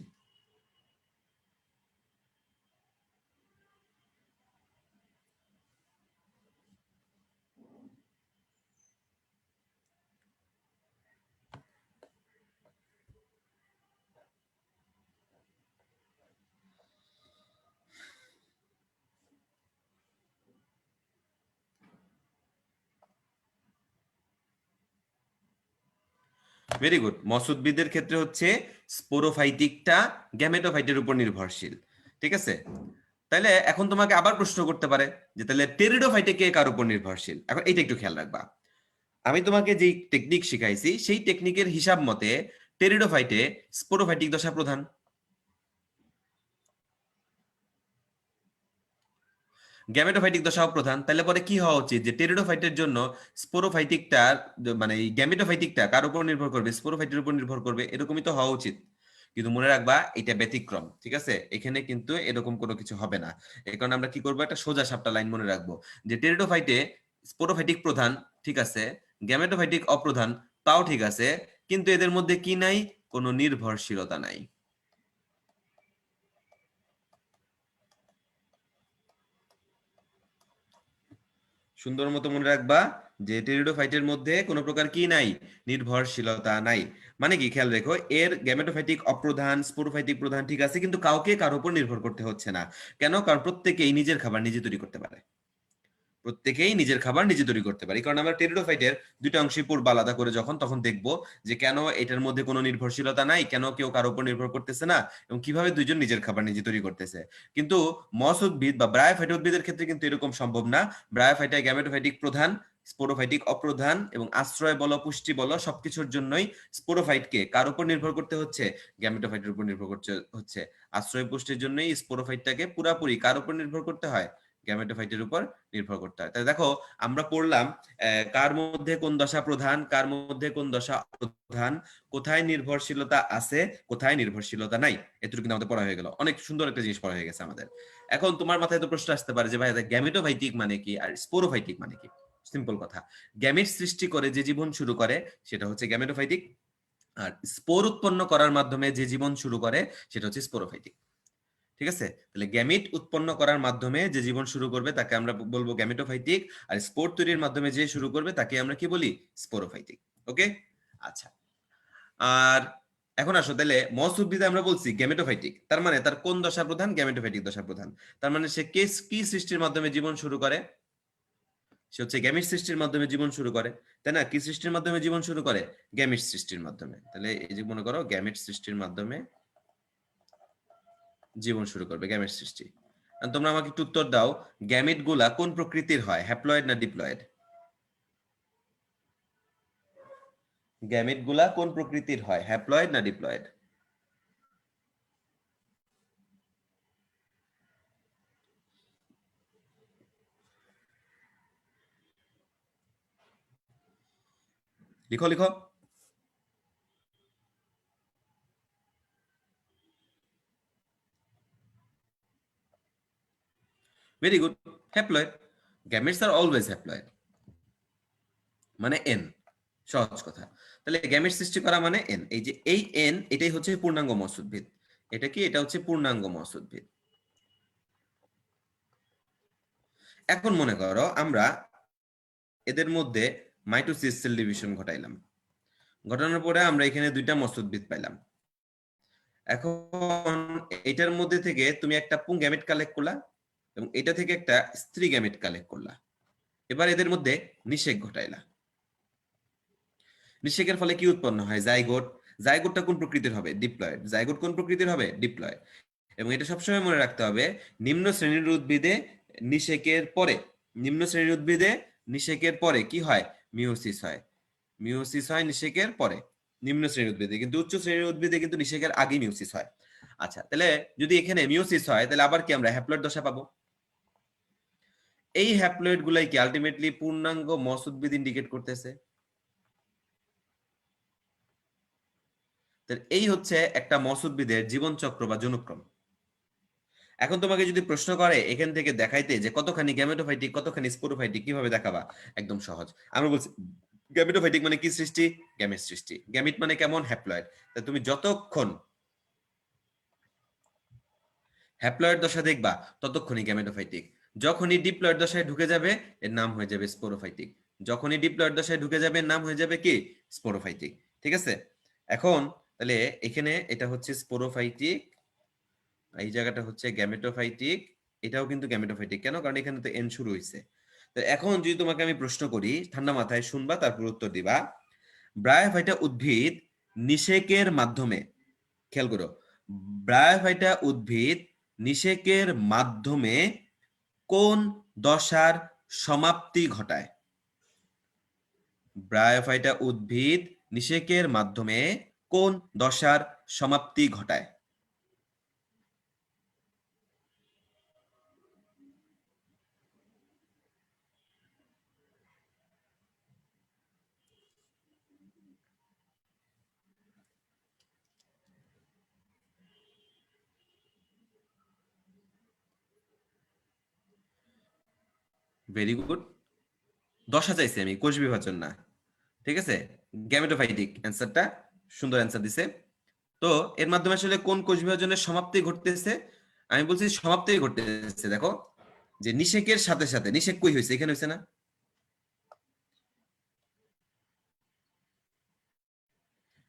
Very good. মস উদ্ভিদের ক্ষেত্রে হচ্ছে স্পোরোফাইটিকটা গ্যামেটোফাইটের উপর নির্ভরশীল। ঠিক আছে, তাহলে এখন তোমাকে আবার প্রশ্ন করতে পারে যে তাহলে টেরিডোফাইটে কে কার উপর নির্ভরশীল? এখন এইটা একটু খেয়াল রাখবা, আমি তোমাকে যেই টেকনিক শিখাইছি সেই টেকনিকের হিসাব মতে টেরিডোফাইটে স্পোরোফাইটিক দশা প্রধান, গ্যামেটোফাইটিক দশাও প্রধান। তাহলে পরে কি হওয়া উচিত যে টেরিডোফাইটের জন্য স্পোরোফাইটিকটা মানে এই গ্যামেটোফাইটিকটা কার উপর নির্ভর করবে? স্পোরোফাইটের উপর নির্ভর করবে, এরকমই তো হওয়া উচিত। কিন্তু মনে রাখবা এটা ব্যতিক্রম, ঠিক আছে? এখানে কিন্তু এরকম কোনো কিছু হবে না। এই কারণে আমরা কি করবো, একটা সোজা সাপটা লাইন মনে রাখবো যে টেরিডোফাইটে স্পোরোফাইটিক প্রধান, ঠিক আছে, গ্যামেটোফাইটিক অপ্রধান, তাও ঠিক আছে, কিন্তু এদের মধ্যে কি নাই? কোনো নির্ভরশীলতা নাই। সুন্দর মতো মনে রাখবা যে টেরিডোফাইটের মধ্যে কোনো প্রকার কি নাই? নির্ভরশীলতা নাই। মানে কি, খেয়াল রেখো, এর গ্যামেটোফাইটিক অপ্রধান, স্পোরোফাইটিক প্রধান, ঠিক আছে, কিন্তু কাউকে কার উপর নির্ভর করতে হচ্ছে না। কেন? কারণ প্রত্যেকেই নিজের খাবার নিজে তৈরি করতে পারে, প্রত্যেকেই নিজের খাবার নিজে তৈরি করতে পারে। কারণ আমরা টেরিডোফাইটের দুইটা অংশই পড়বো আলাদা করে যখন, তখন দেখবো যে কেন এটার মধ্যে কোনো নির্ভরশীলতা নাই, কেন কেউ কারো উপর নির্ভর করতেছে না, এবং কিভাবে দুইজন নিজের খাবার নিজে তৈরি করতেছে। কিন্তু মস উদ্ভিদ বা ব্রায়োফাইট উদ্ভিদের ক্ষেত্রে কিন্তু এরকম সম্ভব না। ব্রায়োফাইটায় গ্যামেটোফাইটিক প্রধান, স্পোরোফাইটিক অপ্রধান, এবং আশ্রয় বলো পুষ্টি বলো সবকিছুর জন্যই স্পোরোফাইটকে কার উপর নির্ভর করতে হচ্ছে? গ্যামেটোফাইটের উপর নির্ভর করতে হচ্ছে। আশ্রয় পুষ্টির জন্যই স্পোরোফাইটটাকে পুরাপুরি কার উপর নির্ভর করতে হয়? গ্যামেটোফাইটের উপর নির্ভর করতে হয়। তাহলে দেখো, আমরা পড়লাম কার মধ্যে কোন দশা প্রধান, কার মধ্যে কোন দশা প্রধান, কোথায় নির্ভরশীলতা আছে, কোথায় নির্ভরশীলতা নাই, এটুকু কিন্তু আমাদের পড়া হয়ে গেল। অনেক সুন্দর একটা জিনিস পড়া হয়ে গেছে আমাদের। এখন তোমার মাথায় তো প্রশ্ন আসতে পারে যে ভাই গ্যামেটোফাইটিক মানে কি আর স্পোরোফাইটিক মানে কি? সিম্পল কথা, গ্যামেট সৃষ্টি করে যে জীবন শুরু করে সেটা হচ্ছে গ্যামেটোফাইটিক, আর স্পোর উৎপন্ন করার মাধ্যমে যে জীবন শুরু করে সেটা হচ্ছে স্পোরোফাইটিক। ঠিক আছে, তাহলে গ্যামিট উৎপন্ন করার মাধ্যমে যে জীবন শুরু করবে তাকে আমরা বলবো গ্যামেটোফাইটিক, আর স্পোর তৈরির মাধ্যমে যে শুরু করবে তাকে আমরা কি বলি? স্পোরোফাইটিক। ওকে, আচ্ছা। আর এখন আসো, তাহলে মস উদ্ভিদে আমরা বলছি গ্যামেটোফাইটিক, তার মানে তার কোন দশা প্রধান? গ্যামেটোফাইটিক দশা প্রধান। তার মানে সে কি সৃষ্টির মাধ্যমে জীবন শুরু করে? সে হচ্ছে গ্যামিট সৃষ্টির মাধ্যমে জীবন শুরু করে, তাই না? কি সৃষ্টির মাধ্যমে জীবন শুরু করে? গ্যামিট সৃষ্টির মাধ্যমে। তাহলে এই যে মনে করো গ্যামিট সৃষ্টির মাধ্যমে জীবন শুরু করবে, গ্যামেট সৃষ্টি। তোমরা আমাকে একটু উত্তর দাও, গ্যামেট গুলা কোন প্রকৃতির হয়, হ্যাপ্লয়েড না ডিপ্লয়েড? গ্যামেট গুলা কোন প্রকৃতির হয়, হ্যাপ্লয়েড না ডিপ্লয়েড? লিখো লিখো। Very good, haploid. Gametes are always haploid, মানে এন, সহজ কথা। তাহলে গ্যামেট সৃষ্টি করা মানে এন, এই যে এই এন, এটাই হচ্ছে পূর্ণাঙ্গ মস উদ্ভিদ। এটা কি? এটা হচ্ছে পূর্ণাঙ্গ মস উদ্ভিদ। এখন মনে করো আমরা এদের মধ্যে মাইটোসিস সেল ডিভিশন ঘটাইলাম, ঘটানোর পরে আমরা এখানে দুইটা মস উদ্ভিদ পাইলাম। এখন এটার মধ্যে থেকে তুমি একটা পুং গ্যামেট কালেক্ট করলা, এবং এটা থেকে একটা স্ত্রী গ্যামেট কালেক্ট করলা। এবার এদের মধ্যে নিষেক ঘটাইলা। নিষেকের ফলে কি উৎপন্ন হয়? জাইগোট। জাইগোটটা কোন প্রকৃতির হবে? ডিপ্লয়েড। জাইগোট কোন প্রকৃতির হবে? ডিপ্লয়েড। এবং এটা সবসময় মনে রাখতে হবে, নিম্ন শ্রেণীর উদ্ভিদে নিষেকের পরে, নিম্ন শ্রেণীর উদ্ভিদে নিষেকের পরে কি হয়? মিওসিস হয়। মিওসিস হয় নিষেকের পরে নিম্ন শ্রেণীর উদ্ভিদে, কিন্তু উচ্চ শ্রেণীর উদ্ভিদে কিন্তু নিষেকের আগে মিওসিস হয়। আচ্ছা, তাহলে যদি এখানে মিওসিস হয় তাহলে আবার কি আমরা হ্যাপ্লয়েড দশা পাবো? এই হ্যাপ্লয়েড গুলাই কি আলটিমেটলি পূর্ণাঙ্গ মস উদ্ভিদ ইন্ডিকেট করতেছে। এই হচ্ছে একটা মস উদ্ভিদের জীবন চক্র বা জনুক্রম। এখন তোমাকে যদি প্রশ্ন করে এখান থেকে দেখাইতে যে কতখানি গ্যামেটোফাইটিক কতখানি স্পোরোফাইটিক, কিভাবে দেখাবা? একদম সহজ। আমরা বলছি গ্যামেটোফাইটিক মানে কি সৃষ্টি? গ্যামেট সৃষ্টি। গ্যামিট মানে কেমন? হ্যাপ্লয়েড। তুমি যতক্ষণ হ্যাপ্লয়েড দশা দেখবা ততক্ষণই গ্যামেটোফাইটিক। যখনই ডিপ্লয়েড দশায় ঢুকে যাবে এর নাম হয়ে যাবে স্পোরোফাইটিক। যখনই ডিপ্লয়েড দশায় ঢুকে যাবে এর নাম হয়ে যাবে কি? স্পোরোফাইটিক। ঠিক আছে? এখন তাহলে এখানে এটা হচ্ছে স্পোরোফাইটিক, এই জায়গাটা হচ্ছে গ্যামেটোফাইটিক, এটাও কিন্তু গ্যামেটোফাইটিক। কেন? কারণ এখানে তো এন শুরু হয়েছে। তো এখন যদি তোমাকে আমি প্রশ্ন করি, ঠান্ডা মাথায় শুনবা, তারপর উত্তর দিবা। ব্রায়োফাইটা উদ্ভিদ নিষেকের মাধ্যমে, খেয়াল করো, ব্রায়োফাইটা উদ্ভিদ নিষেকের মাধ্যমে কোন দশার সমাপ্তি ঘটায়? ব্রায়োফাইটা উদ্ভিদ নিষেকের মাধ্যমে কোন দশার সমাপ্তি ঘটায়? Very good. দশা চাইছি আমি, কোষ বিভাজন না। ঠিক আছে? গ্যামেটোফাইটিক অ্যান্সারটা, সুন্দর অ্যান্সার দিছে। তো এর মাধ্যমে আসলে কোন কোষ বিভাজনের সমাপ্তি ঘটতেছে? আমি বলছি সমাপ্তি ঘটতেছে। দেখো যে নিষেকের সাথে সাথে, নিষেক কই হয়েছে? এখানে হয়েছে না?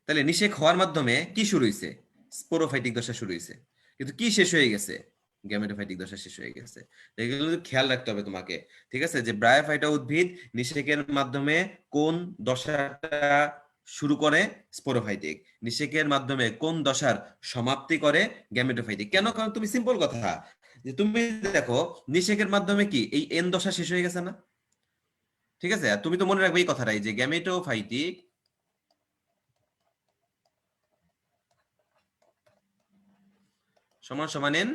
তাহলে নিষেক হওয়ার মাধ্যমে কি শুরু হয়েছে? স্পোরোফাইটিক দশা শুরু হয়েছে। কিন্তু কি শেষ হয়ে গেছে? গ্যামেটোফাইটিক দশা শেষ হয়ে গেছে। এগুলো খেয়াল রাখতে হবে তোমাকে। ঠিক আছে? যে ব্রায়োফাইটা উদ্ভিদ নিষেকের মাধ্যমে কোন দশাটা শুরু করে? স্পোরোফাইটিক। নিষেকের মাধ্যমে কোন দশার সমাপ্তি করে? গ্যামেটোফাইটিক। কেন? কারণ তুমি সিম্পল কথা, যে তুমি দেখো নিষেকের মাধ্যমে কি এই এন দশা শেষ হয়ে গেছে না? ঠিক আছে? আর তুমি তো মনে রাখবে এই কথাটাই, যে গ্যামেটোফাইটিক সমান সমান এন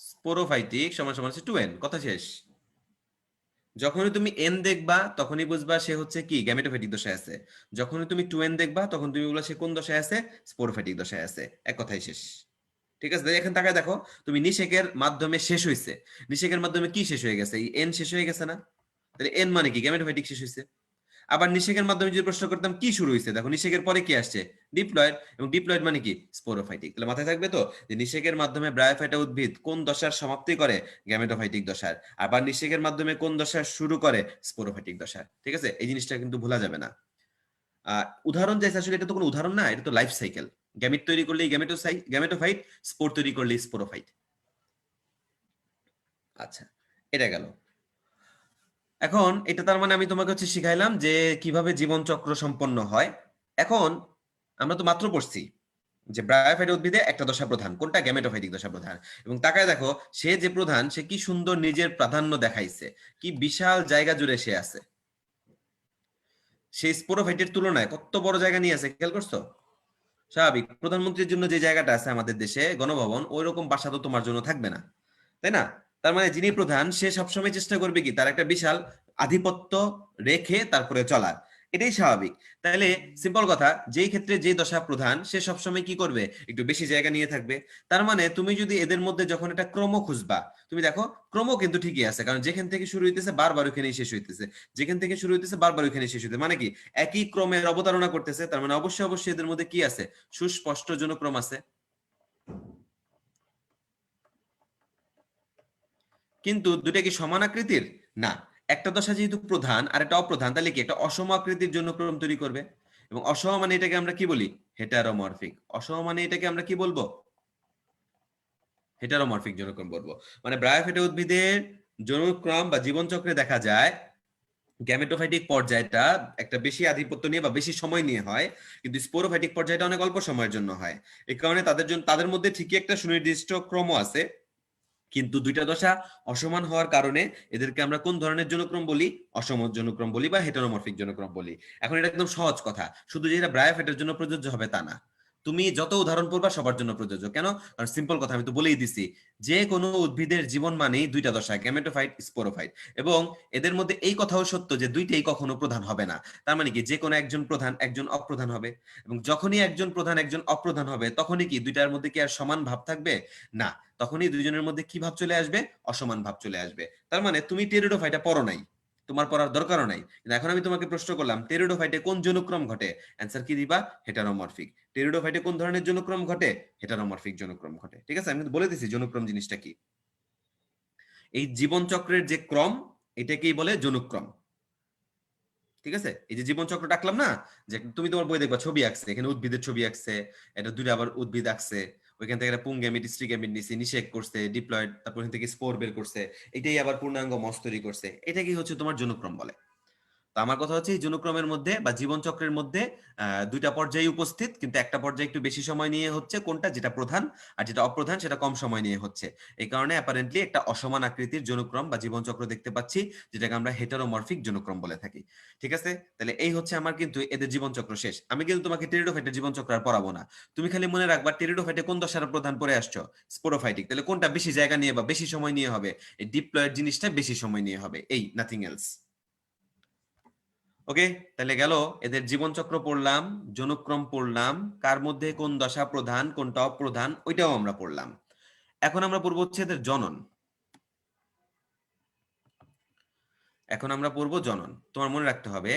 স্পোরোফাইটিক সমান সমান হচ্ছে 2n। কথা শেষ। যখনই তুমি এন দেখবা তখনই বুঝবা সে হচ্ছে কি? গ্যামেটোফাইটিক দশায় আছে। যখনই তুমি 2n দেখবা তখন তুমি বলবা সে কোন দশায় আছে? স্পোরোফাইটিক দশায় আছে। এক কথাই শেষ। ঠিক আছে? এখন তাকায় দেখো, তুমি নিষেকের মাধ্যমে শেষ হয়েছে, নিষেকের মাধ্যমে কি শেষ হয়ে গেছে? এই এন শেষ হয়ে গেছে না? তাহলে এন মানে কি? গ্যামেটোফাইটিক শেষ হয়েছে। আবার নিষেকের মাধ্যমে যদি প্রশ্ন করতাম কি শুরু হয়েছে, দেখো নিষেকের পরে কি আসছে? ডিপ্লয়েড। এবং ডিপ্লয়েড মানে কি? স্পোরোফাইটিক। তাহলে মাথায় থাকবে তো যে নিষেকের মাধ্যমে ব্রায়োফাইটা উদ্ভিদ কোন দশার সমাপ্তি করে? গ্যামেটোফাইটিক দশার। আবার নিষেকের মাধ্যমে কোন দশার শুরু করে? স্পোরোফাইটিক দশার। ঠিক আছে? এই জিনিসটা কিন্তু ভোলা যাবে না। উদাহরণ চাইছে, আসলে এটা তো কোনো উদাহরণ না, এটা তো লাইফ সাইকেল। গ্যামিট তৈরি করলেই গ্যামেটোফাইট, স্পোর তৈরি করলেই স্পোরোফাইট। আচ্ছা, এটা গেল। এখন এটা তার মানে আমি তোমাকে হচ্ছে শিখাইলাম যে কিভাবে জীবন চক্র সম্পন্ন হয়। এখন আমরা তো মাত্র পড়ছি যে ব্রায়োফাইট উদ্ভিদে একটা দশা প্রধান, কোনটা? গ্যামেটোফাইটিক দশা প্রধান। এবং তাকায় দেখো সে যে প্রধান, সে কি সুন্দর নিজের প্রাধান্য দেখাইছে, কি বিশাল জায়গা জুড়ে সে আছে। সেই স্পোরোফাইটের তুলনায় কত বড় জায়গা নিয়ে আছে, খেয়াল করছো? স্বাভাবিক, প্রধানমন্ত্রীর জন্য যে জায়গাটা আছে আমাদের দেশে গণভবন, ওই রকম বাসা তো তোমার জন্য থাকবে না, তাই না? তার মানে যিনি প্রধান সে সবসময় চেষ্টা করবে কি তার একটা বিশাল আধিপত্য রেখে তারপরে চলার। এটাই স্বাভাবিক। তাহলে সিম্পল কথা, যেই ক্ষেত্রে যে দশা প্রধান সে সবসময় কি করবে? একটু বেশি জায়গা নিয়ে থাকবে। তার মানে তুমি যদি এদের মধ্যে যখন একটা ক্রম খুঁজবা, তুমি দেখো ক্রম কিন্তু ঠিকই আছে, কারণ যেখান থেকে শুরু হইতেছে বারবার ওখানেই শেষ হইতেছে, যেখান থেকে শুরু হইতেছে বারবার ওখানে শেষ হইতেছে, মানে কি একই ক্রমের অবতারণা করতেছে। তার মানে অবশ্যই অবশ্যই এদের মধ্যে কি আছে? সুস্পষ্ট জনক্রম আছে। কিন্তু দুটা কি সমান আকৃতির? না। একটা দশা যেহেতু প্রধান আর একটা অপ্রধান, তাহলে কি একটা অসম আকৃতির জন্য ক্রম তৈরি করবে। এবং অসম মানে এটাকে আমরা কি বলি? হেটারোমরফিক। অসম মানে এটাকে আমরা কি বলবো? হেটারোমরফিক জনক্রম বলবো। মানে ব্রায়োফাইটা উদ্ভিদের জনক্রম বা জীবনচক্রে দেখা যায় গ্যামেটোফাইটিক পর্যায়টা একটা বেশি আধিপত্য নিয়ে বা বেশি সময় নিয়ে হয়, কিন্তু স্পোরোফাইটিক পর্যায়টা অনেক অল্প সময়ের জন্য হয়। এই কারণে তাদের মধ্যে ঠিকই একটা সুনির্দিষ্ট ক্রম আছে, কিন্তু দুইটা দশা অসমান হওয়ার কারণে এদেরকে আমরা কোন ধরনের জনক্রম বলি? অসম জনক্রম বলি বা হেটারোমরফিক জনক্রম বলি। এখন এটা একদম সহজ কথা, শুধু যেটা ব্রায়োফাইটের জন্য প্রযোজ্য হবে তা না। তুমি যত উদাহরণ পড়বা সবার জন্য প্রযোজ্য। কেন? কারণ সিম্পল কথা আমি তো বলেই দিছি, যে কোনো উদ্ভিদের জীবন মানেই দুইটা দশা, গ্যামেটোফাইট, স্পোরোফাইট, এবং এদের মধ্যে এই কথাও সত্য যে দুইটাই কখনো প্রধান হবে না। তার মানে কি, যে কোনো একজন প্রধান একজন অপ্রধান হবে, এবং যখনই একজন প্রধান একজন অপ্রধান হবে তখনই কি দুইটার মধ্যে কি আর সমান ভাব থাকবে? না, তখনই দুইজনের মধ্যে কি ভাব চলে আসবে? অসমান ভাব চলে আসবে। তার মানে তুমি টেরিডোফাইটা পড়ো নাই, তোমার পড়ার দরকারও নাই, কিন্তু এখন আমি তোমাকে প্রশ্ন করলাম টেরিডোফাইটে কোন জনুক্রম ঘটে, অ্যান্সার কি দিবা? হেটারোমরফিক। টেরিডোফাইটে কোন ধরনের জনুক্রম ঘটে? হেটারোমরফিক জনুক্রম ঘটে। ঠিক আছে, আমি কিন্তু বলে দিছি জনুক্রম জিনিসটা কি। এই জীবন চক্রের যে ক্রম, এটাকেই বলে জনুক্রম। ঠিক আছে, এই যে জীবন চক্র ডাকলাম না, যে তুমি তোমার বই দেখবা ছবি আঁকছে, এখানে উদ্ভিদের ছবি আঁকছে, এটা দুইটা আবার উদ্ভিদ আঁকছে, ওইখান থেকে একটা পুংগ্যামিট স্ত্রীগ্যামিট নিছে, নিষেক করছে, ডিপ্লয়েড, তারপর ওখান থেকে স্পোর বের করছে, এটাই আবার পূর্ণাঙ্গ মস তৈরি করছে, এটাকে হচ্ছে তোমার জনুক্রম বলে। তো আমার কথা হচ্ছে এই জনুক্রমের মধ্যে বা জীবন চক্রের মধ্যে দুইটা পর্যায়ে উপস্থিত, কিন্তু একটা পর্যায়ে একটু বেশি সময় নিয়ে হচ্ছে কোনটা, যেটা প্রধান, আর যেটা অপ্রধান সেটা কম সময় নিয়ে হচ্ছে। এই কারণে অ্যাপারেন্টলি একটা অসমান আকৃতির জনুক্রম বা জীবন চক্র দেখতে পাচ্ছি, যেটাকে আমরা হেটারোমরফিক জনুক্রম বলে থাকি। ঠিক আছে, তাহলে এই হচ্ছে আমার কিন্তু এদের জীবন চক্র শেষ। আমি কিন্তু তোমাকে টেরিডোফাইটের জীবন চক্র আর পড়াবো না। তুমি খালি মনে রাখবা টেরিডোফাইটে কোন দশার প্রধান পড়ে আসছো, স্পোরোফাইটিক। তাহলে কোনটা বেশি জায়গা নিয়ে বা বেশি সময় নিয়ে হবে? এই ডিপ্লয়েড জিনিসটা বেশি সময় নিয়ে হবে, এই নাথিং এলস। ওকে, তাহলে গেল এদের জীবনচক্র পড়লাম, জনুক্রম পড়লাম, কার মধ্যে কোন দশা প্রধান কোনটা অপ্রধান ওইটাও আমরা পড়লাম। এখন আমরা পড়বো হচ্ছে এদের জনন। এখন আমরা পড়বো জনন। তোমার মনে রাখতে হবে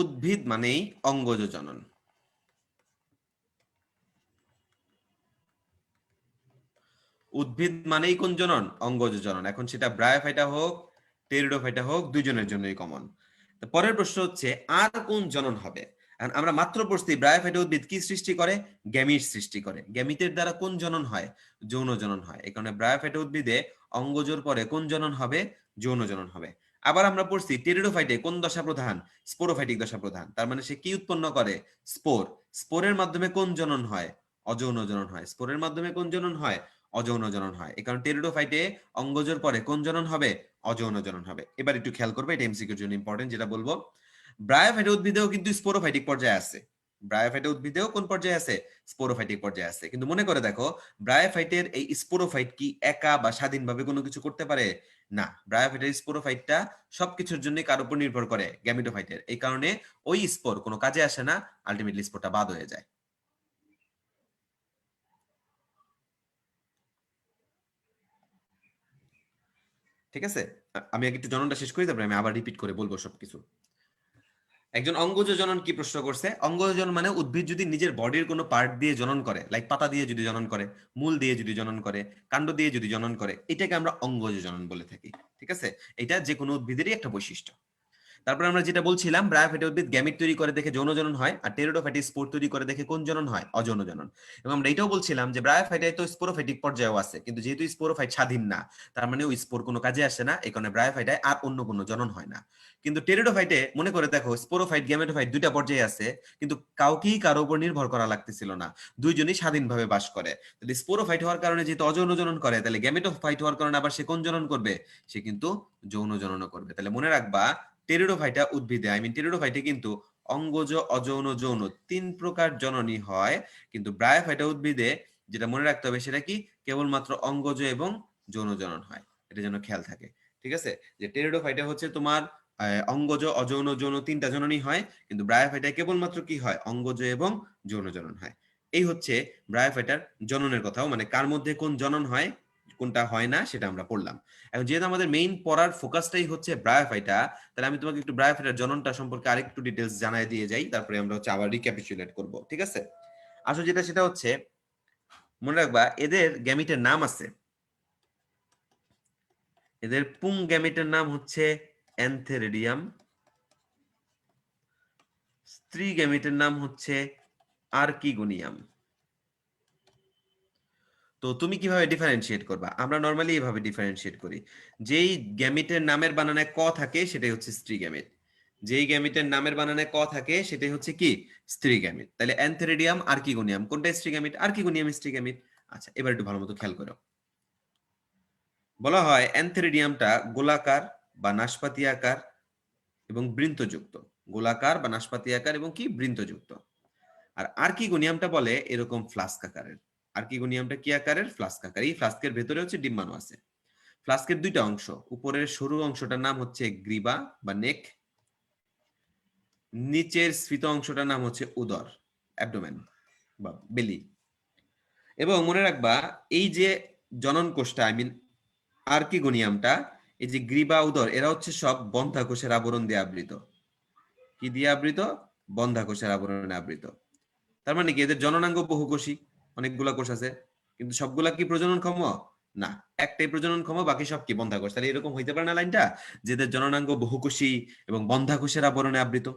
উদ্ভিদ মানেই অঙ্গজ জনন। উদ্ভিদ মানেই কোন জনন? অঙ্গজ জনন। এখন সেটা ব্রায়োফাইটা হোক টেরিডোফাইটা হোক, দুইজনের জন্যই কমন। পরের প্রশ্ন হচ্ছে আর কোন জনন হবে? আমরা মাত্র পড়ছি ব্রায়োফাইটা উদ্ভিদ কি সৃষ্টি করে? গ্যামিট সৃষ্টি করে। গ্যামিটের দ্বারা কোন জনন হয়? যৌন জনন হয়। এই কারণে ব্রায়োফাইটা উদ্ভিদে অঙ্গজোর পরে কোন জনন হবে? যৌন জনন হবে। আবার আমরা পড়ছি টেরিডোফাইটে কোন দশা প্রধান? স্পোরোফাইটিক দশা প্রধান। তার মানে সে কি উৎপন্ন করে? স্পোর। স্পোরের মাধ্যমে কোন জনন হয়? অযৌন জনন হয়। স্পোরের মাধ্যমে কোন জনন হয়? অযৌন জনন হয়। এই কারণে টেরিডোফাইটে অঙ্গজোর পরে কোন জনন হবে? অযৌন জনন হবে। এবার একটু খেয়াল করবে, এটা এমসিকিউর জন্য ইম্পর্টেন্ট যেটা বলবো। ব্রায়োফাইটা উদ্ভিদেও কিন্তু স্পোরোফাইটিক পর্যায়ে আছে। ব্রায়োফাইটা উদ্ভিদেও কোন পর্যায়ে আছে? স্পোরোফাইটিক পর্যায়ে আছে। কিন্তু মনে করে দেখো, ব্রায়োফাইটের এই স্পোরোফাইট কি একা বা স্বাধীনভাবে কোনো কিছু করতে পারে? না, ব্রায়োফাইটের স্পোরোফাইটটা সবকিছুর জন্য কার উপর নির্ভর করে? গ্যামিটোফাইটের। এই কারণে ওই স্পোর কোনো কাজে আসে না, আলটিমেটলি স্পোরটা বাদ হয়ে যায়। ঠিক আছে, আমি আগে একটু জননটা শেষ করি, তারপরে আমি আবার রিপিট করে বলবো সবকিছু। একজন অঙ্গজ জনন কি প্রশ্ন করছে? অঙ্গজ জনন মানে উদ্ভিদ যদি নিজের বডির কোনো পার্ট দিয়ে জনন করে, লাইক পাতা দিয়ে যদি জনন করে, মূল দিয়ে যদি জনন করে, কাণ্ড দিয়ে যদি জনন করে, এটাকে আমরা অঙ্গজ জনন বলে থাকি। ঠিক আছে, এটা যে কোনো উদ্ভিদেরই একটা বৈশিষ্ট্য। তারপর আমরা যেটা বলছিলাম, ব্রায়োফাইটা উদ্ভিদ গ্যামিট তৈরি করে দেখে যৌন জনন হয়, আর টেরিডোফাইটে স্পোর তৈরি করে দেখে কোন জনন হয়? অযৌন জনন। এবং আমরা এটাও বলছিলাম যে ব্রায়োফাইটায় তো স্পোরোফাইটিক পর্যায়েও আছে, কিন্তু যেহেতু স্পোরোফাইট স্বাধীন না, তার মানে ওই স্পোর কোনো কাজে আসে না, এই কারণে ব্রায়োফাইটায় আর অন্য কোনো জনন হয় না। কিন্তু টেরিডোফাইটে মনে করে দেখো, স্পোরোফাইট গ্যামেটোফাইট দুইটা পর্যায়ে আছে, কিন্তু কাউকেই কারো উপর নির্ভর করা লাগতেছিল না, দুইজনই স্বাধীনভাবে বাস করে। তাহলে স্পোরোফাইট হওয়ার কারণে যেহেতু অযৌন জনন করে, তাহলে গ্যামেটোফাইট হওয়ার কারণে আবার সে কোন জনন করবে? সে কিন্তু যৌন জনন করবে। তাহলে মনে রাখবা, টেরিডোফাইটা উদ্ভিদে, টেরিডোফাইটে কিন্তু অঙ্গজ, অযৌন, যৌন তিন প্রকার জননী হয়। কিন্তু ব্রায়োফাইটা উদ্ভিদে যেটা মনে রাখতে হবে সেটা কি? কেবলমাত্র অঙ্গজ এবং যৌন জনন হয়। এটা যেন খেয়াল থাকে। ঠিক আছে, যে টেরিডোফাইটা হচ্ছে তোমার অঙ্গজ, অযৌন, যৌন তিনটা জননী হয়, কিন্তু ব্রায়োফাইটায় কেবলমাত্র কি হয়? অঙ্গজ এবং যৌন জনন হয়। এই হচ্ছে ব্রায়োফাইটার জননের কথাও, মানে কার মধ্যে কোন জনন হয় কোনটা হয় না সেটা আমরা পড়লাম। এখন যেহেতু আমাদের মেইন পড়ার ফোকাসটাই হচ্ছে ব্রায়োফাইটা, তাহলে আমি তোমাকে একটু ব্রায়োফাইটার জননটা সম্পর্কে আরেকটু ডিটেলস জানাই দিয়ে যাই, তারপরে আমরা হচ্ছে আবার রিক্যাপিচুলেট করব। ঠিক আছে, আসলে যেটা সেটা হচ্ছে, মনে রাখবা এদের গ্যামিটের নাম আছে। এদের পুং গ্যামিটের নাম হচ্ছে অ্যান্থেরিডিয়াম, স্ত্রী গ্যামিটের নাম হচ্ছে আর্কিগোনিয়াম। তো তুমি কিভাবে ডিফারেন্সিয়েট করবা? আমরা নরমালি এইভাবে ডিফারেন্সিয়েট করি, যেই গ্যামিটের নামের বানানে ক থাকে সেটাই হচ্ছে স্ত্রী গ্যামিট, যেই গ্যামিটের নামের বানানে ক থাকে সেটাই হচ্ছে কি? স্ত্রী গ্যামিট। তাহলে অ্যান্থেরিডিয়াম আর্কিগোনিয়াম কোনটা স্ত্রী গ্যামিট? আর্কিগোনিয়াম স্ত্রী গ্যামিট। আচ্ছা, এবার একটু ভালো মতো খেয়াল করো। বলা হয় অ্যান্থেরিডিয়ামটা গোলাকার বা নাশপাতি আকার, এবং বৃন্তযুক্ত, গোলাকার বা নাশপাতি আকার এবং কি বৃন্তযুক্ত। আর আর্কিগোনিয়ামটা বলে এরকম ফ্লাস্ক আকারের। আর্কিগোনিয়ামটা কি আকারের? ফ্লাস্ক আকার। এই ফ্লাস্কের ভেতরে হচ্ছে ডিম্বাণু আছে। ফ্লাস্কের দুইটা অংশ, উপরের সরু অংশটার নাম হচ্ছে গ্রীবা বা নেক, নিচের স্ফীত অংশটার নাম হচ্ছে উদর, অ্যাবডোমেন বা বেলি। এবং মনে রাখবা এই যে জনন কোষটা, আই মিন আর্কিগোনিয়ামটা, এই যে গ্রীবা উদর, এরা হচ্ছে সব বন্ধ্যাকোষের আবরণ দিয়ে আবৃত। কি দিয়ে আবৃত? বন্ধ্যাকোষের আবরণে আবৃত। তার মানে কি এদের জননাঙ্গ বহুকোষী, অনেকগুলা কোষ আছে, কিন্তু সবগুলা কি প্রজননক্ষম? না, একটাই প্রজননক্ষম, বাকি সব কি বন্ধ্যাকোষ। তাহলে এরকম হইতে পারে না লাইনটা, যে এদের জননাঙ্গ বহুকোষী এবং বন্ধ্যাকোষের আবরণে আবৃত।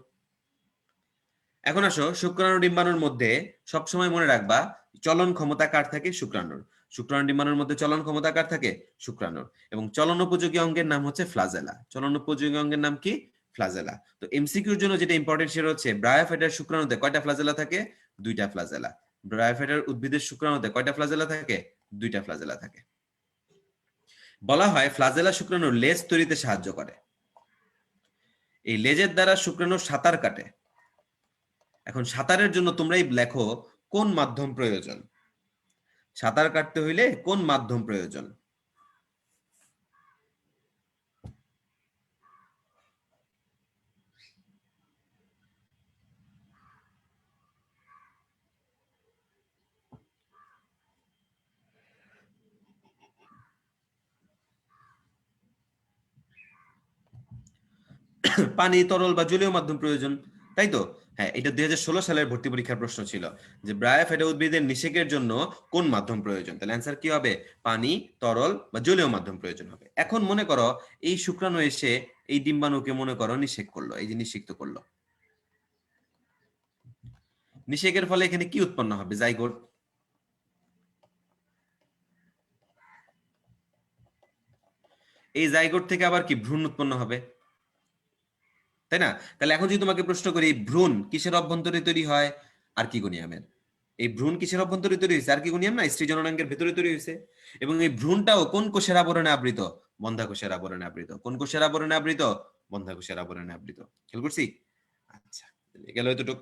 এখন আসো, শুক্রাণু ডিম্বাণুর মধ্যে সবসময় মনে রাখবা চলন ক্ষমতা কার থাকে? শুক্রাণুর। শুক্রাণু ডিম্বাণুর মধ্যে চলন ক্ষমতা কার থাকে? শুক্রাণুর। এবং চলন উপযোগী অঙ্গের নাম হচ্ছে ফ্লাজেলা। চলন উপযোগী অঙ্গের নাম কি? ফ্লাজেলা। তো এমসিকিউর জন্য যেটা ইম্পর্টেন্ট সেটা হচ্ছে ব্রায়োফাইটার শুক্রাণুতে কয়টা ফ্লাজেলা থাকে? দুইটা ফ্লাজেলা। ব্রায়োফাইটার উদ্ভিদের শুক্রাণুতে কয়টা ফ্লাজেলা থাকে? দুইটা ফ্লাজেলা থাকে। বলা হয় ফ্লাজেলা শুক্রাণুর লেজ তৈরিতে সাহায্য করে। এই লেজের দ্বারা শুক্রাণু সাঁতার কাটে। এখন সাঁতারের জন্য তোমরাই লেখো কোন মাধ্যম প্রয়োজন? সাঁতার কাটতে হইলে কোন মাধ্যম প্রয়োজন? পানি, তরল বা জলীয় মাধ্যম প্রয়োজন, তাই তো? হ্যাঁ, এটা 2016 সালের ভর্তি পরীক্ষার প্রশ্ন ছিল যে ব্রায়োফাইটা উদ্ভিদের নিষেকের জন্য কোন মাধ্যম প্রয়োজন। তাহলে অ্যান্সার কি হবে? পানি, তরল বা জলীয় মাধ্যম প্রয়োজন হবে। এখন মনে করো এই শুক্রাণু এসে এই ডিম্বাণুকে মনে করো নিষেক করলো, এই যে নিষিক্ত করলো। নিষেকের ফলে এখানে কি উৎপন্ন হবে? জাইগোট। এই জাইগোট থেকে আবার কি ভ্রূণ উৎপন্ন হবে, তাই না? তাহলে এখন যদি তোমাকে প্রশ্ন করি ভ্রূণ কিসের অভ্যন্তরে তৈরি হয়? আর্কিগোনিয়ামের। এই ভ্রূণ কিসের অভ্যন্তরে তৈরি হয়েছে? আর্কিগোনিয়াম না, স্ত্রী জননাঙ্গের ভেতরে তৈরি হয়েছে। এবং এই ভ্রূণটাও কোন কোষের আবরণে আবৃত? বন্ধ্যাকোষের আবরণে আবৃত। কোন কোষের আবরণে আবৃত? বন্ধ্যাকোষের আবরণে আবৃত। খেয়াল করছি? আচ্ছা, গেল এতটুক।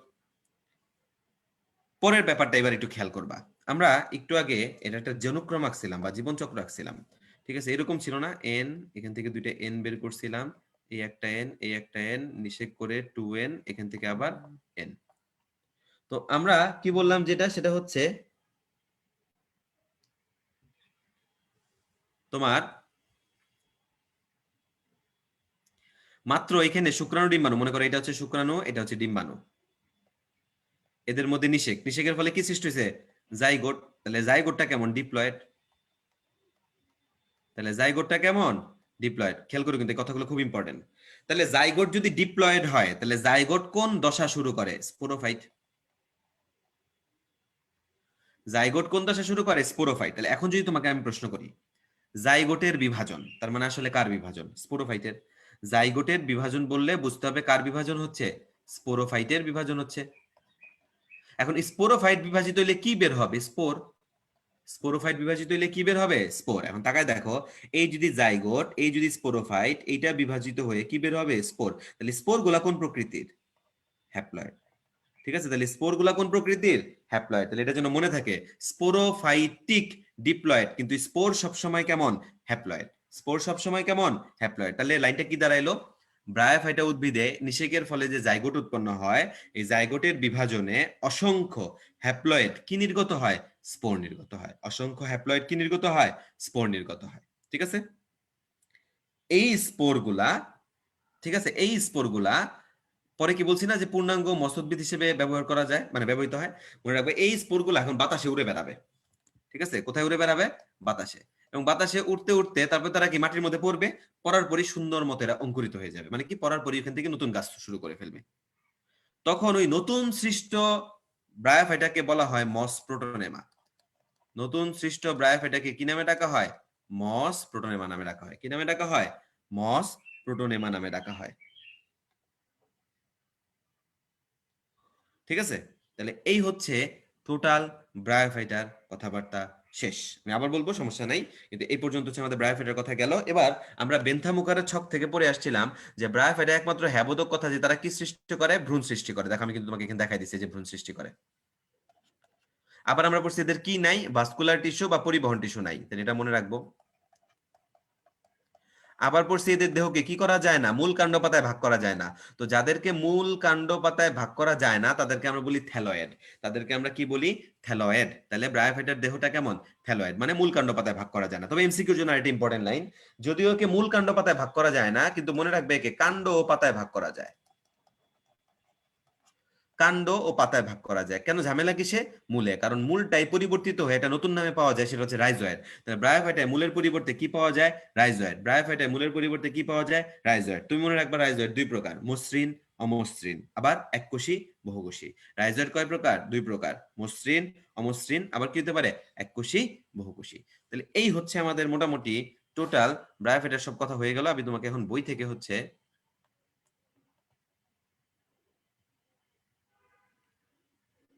পরের ব্যাপারটা এবার একটু খেয়াল করবা। আমরা একটু আগে এটা একটা জনুক্রম আঁকছিলাম বা জীবনচক্র আঁকছিলাম, ঠিক আছে? এরকম ছিল না? এন, এখান থেকে দুইটা এন বের করছিলাম, এই একটা এন, এই একটা এন, নিষেক করে 2n, এখান থেকে আবার এন। তো আমরা কি বললাম, যেটা সেটা হচ্ছে তোমার মাত্র এখানে শুক্রাণু ডিম্বাণু, মনে করো এটা হচ্ছে শুক্রাণু, এটা হচ্ছে ডিম্বাণু, এদের মধ্যে নিষেক, নিষেকের ফলে কি সৃষ্টি হয়েছে? জাইগোট। তাহলে জাইগোটটা কেমন? ডিপ্লয়েড। তাহলে জাইগোটটা কেমন? ডিপ্লয়েড। খেয়াল করো কিন্তু এই কথাগুলো খুব ইম্পর্টেন্ট। তাহলে জাইগোট যদি ডিপ্লয়েড হয়, তাহলে জাইগোট কোন দশা শুরু করে? স্পোরোফাইট। জাইগোট কোন দশা শুরু করে? স্পোরোফাইট। তাহলে এখন যদি তোমাকে আমি প্রশ্ন করি জাইগোটের বিভাজন, তার মানে আসলে কার বিভাজন? স্পোরোফাইটের। জাইগোটের বিভাজন বললে বুঝতে হবে কার বিভাজন হচ্ছে? স্পোরোফাইটের বিভাজন হচ্ছে। এখন স্পোরোফাইট বিভাজিত হইলে কি বের হবে? স্পোর। স্পোরোফাইট বিভাজিত হইলে কি বের হবে? স্পোর। এখন তাকায় দেখো, এই যদি জাইগোট, এই যদি স্পোরোফাইট, এইটা বিভাজিত হয়ে কি বের হবে? স্পোর। তাহলে স্পোর গুলা কোন প্রকৃতির? হ্যাপ্লয়েড। ঠিক আছে, তাহলে স্পোর গুলা কোন প্রকৃতির? হ্যাপ্লয়েড। তাহলে এটা যেন মনে থাকে, স্পোরোফাইটিক ডিপ্লয়েড, কিন্তু স্পোর সবসময় কেমন? হ্যাপ্লয়েড। স্পোর সবসময় কেমন? হ্যাপ্লয়েড। তাহলে লাইনটা কি দাঁড়াইলো? ব্রায়োফাইটা উদ্ভিদে নিষেকের ফলে যে জাইগোট উৎপন্ন হয়, এই জাইগোটের বিভাজনে অসংখ্য হ্যাপ্লয়েড কি নির্গত হয়? স্পোর নির্গত হয়। অসংখ্য হ্যাপ্লয়েড কি নির্গত হয়? স্পোর নির্গত হয়। ঠিক আছে, এই স্পোর গুলা, ঠিক আছে, এই স্পোর গুলা পরে কি বলছি না যে পূর্ণাঙ্গ মস্তদ্ভিদ হিসেবে ব্যবহার করা যায়, মানে ব্যবহৃত হয়। মনে রাখবে এই স্পোর গুলা এখন বাতাসে উড়ে বেড়াবে। ঠিক আছে, কোথায় উড়ে বেড়াবে? বাতাসে। এবং বাতাসে উঠতে উঠতে তারপর তারা কি মাটির মধ্যে পড়বে, পড়ার পরই সুন্দর মতো এরা অঙ্কুরিত হয়ে যাবে, মানে কি পড়ার পরই ওখান থেকে নতুন গাছ শুরু করে ফেলবে। তখন ওই নতুন সৃষ্ট ব্রায়োফাইটাকে বলা হয় মস প্রোটোনেমা। নতুন সৃষ্ট ব্রায়োফাইটাকে কি নামে ডাকা হয়? মস প্রোটোনেমা নামে ডাকা হয়। কি নামে ডাকা হয়? মস প্রোটোনেমা নামে ডাকা হয়। ঠিক আছে, তাহলে এই হচ্ছে টোটাল ব্রায়োফাইটার কথাবার্তা। শেষ। আমি আবার বলবো, সমস্যা নাই, কিন্তু এই পর্যন্ত হচ্ছে আমাদের ব্রায়োফাইটার কথা গেল। এবার আমরা বেন্থামুকারের ছক থেকে পড়ে আসছিলাম যে ব্রায়োফাইটা একমাত্র হ্যাবোধক কথা যে তারা কি সৃষ্টি করে, ভ্রূণ সৃষ্টি করে। দেখো আমি কিন্তু তোমাকে এখানে দেখাই দিচ্ছি যে ভ্রূণ সৃষ্টি করে। আবার আমরা পড়ছি এদের কি নাই, ভাস্কুলার টিস্যু বা পরিবহন টিস্যু নাই, তাহলে এটা মনে রাখবো। আবার পড়ছি এদের দেহকে কি করা যায় না, মূল কাণ্ড পাতায় ভাগ করা যায় না। তো যাদেরকে মূল কাণ্ড পাতায় ভাগ করা যায় না তাদেরকে আমরা বলি থ্যালয়েড। তাদেরকে আমরা কি বলি, থ্যালয়েড। তাহলে ব্রায়োফাইটার দেহটা কেমন, থ্যালয়েড, মানে মূল কাণ্ড পাতায় ভাগ করা যায় না। তবে এমসিকিউর জন্য একটা ইম্পর্টেন্ট লাইন, যদিও একে মূল কাণ্ড পাতায় ভাগ করা যায় না, কিন্তু মনে রাখবে একে কাণ্ড ও পাতায় ভাগ করা যায়। কাণ্ড ও পাতায় ভাগ করা যায়। কেন ঝামেলা কিসে, মূলে, কারণ মূলটাই পরিবর্তিত হয়ে এটা নতুন নামে পাওয়া যায়, সেটা হচ্ছে রাইজয়েড। তাহলে ব্রায়োফাইটায় মূলের পরিবর্তে কি পাওয়া যায়, রাইজয়েড। ব্রায়োফাইটায় মূলের পরিবর্তে কি পাওয়া যায়, রাইজয়েড। তুমি মনে রাখবা রাইজয়েড দুই প্রকার, মসৃণ, অমসৃণ, আবার এককোষী, বহুকোষী। রাইজয়েড কয় প্রকার, দুই প্রকার, মসৃণ, অমসৃণ, আবার কি হতে পারে, এককোষী, বহুকোষী। তাহলে এই হচ্ছে আমাদের মোটামুটি টোটাল ব্রায়োফাইটার সব কথা হয়ে গেল। আমি তোমাকে এখন বই থেকে হচ্ছে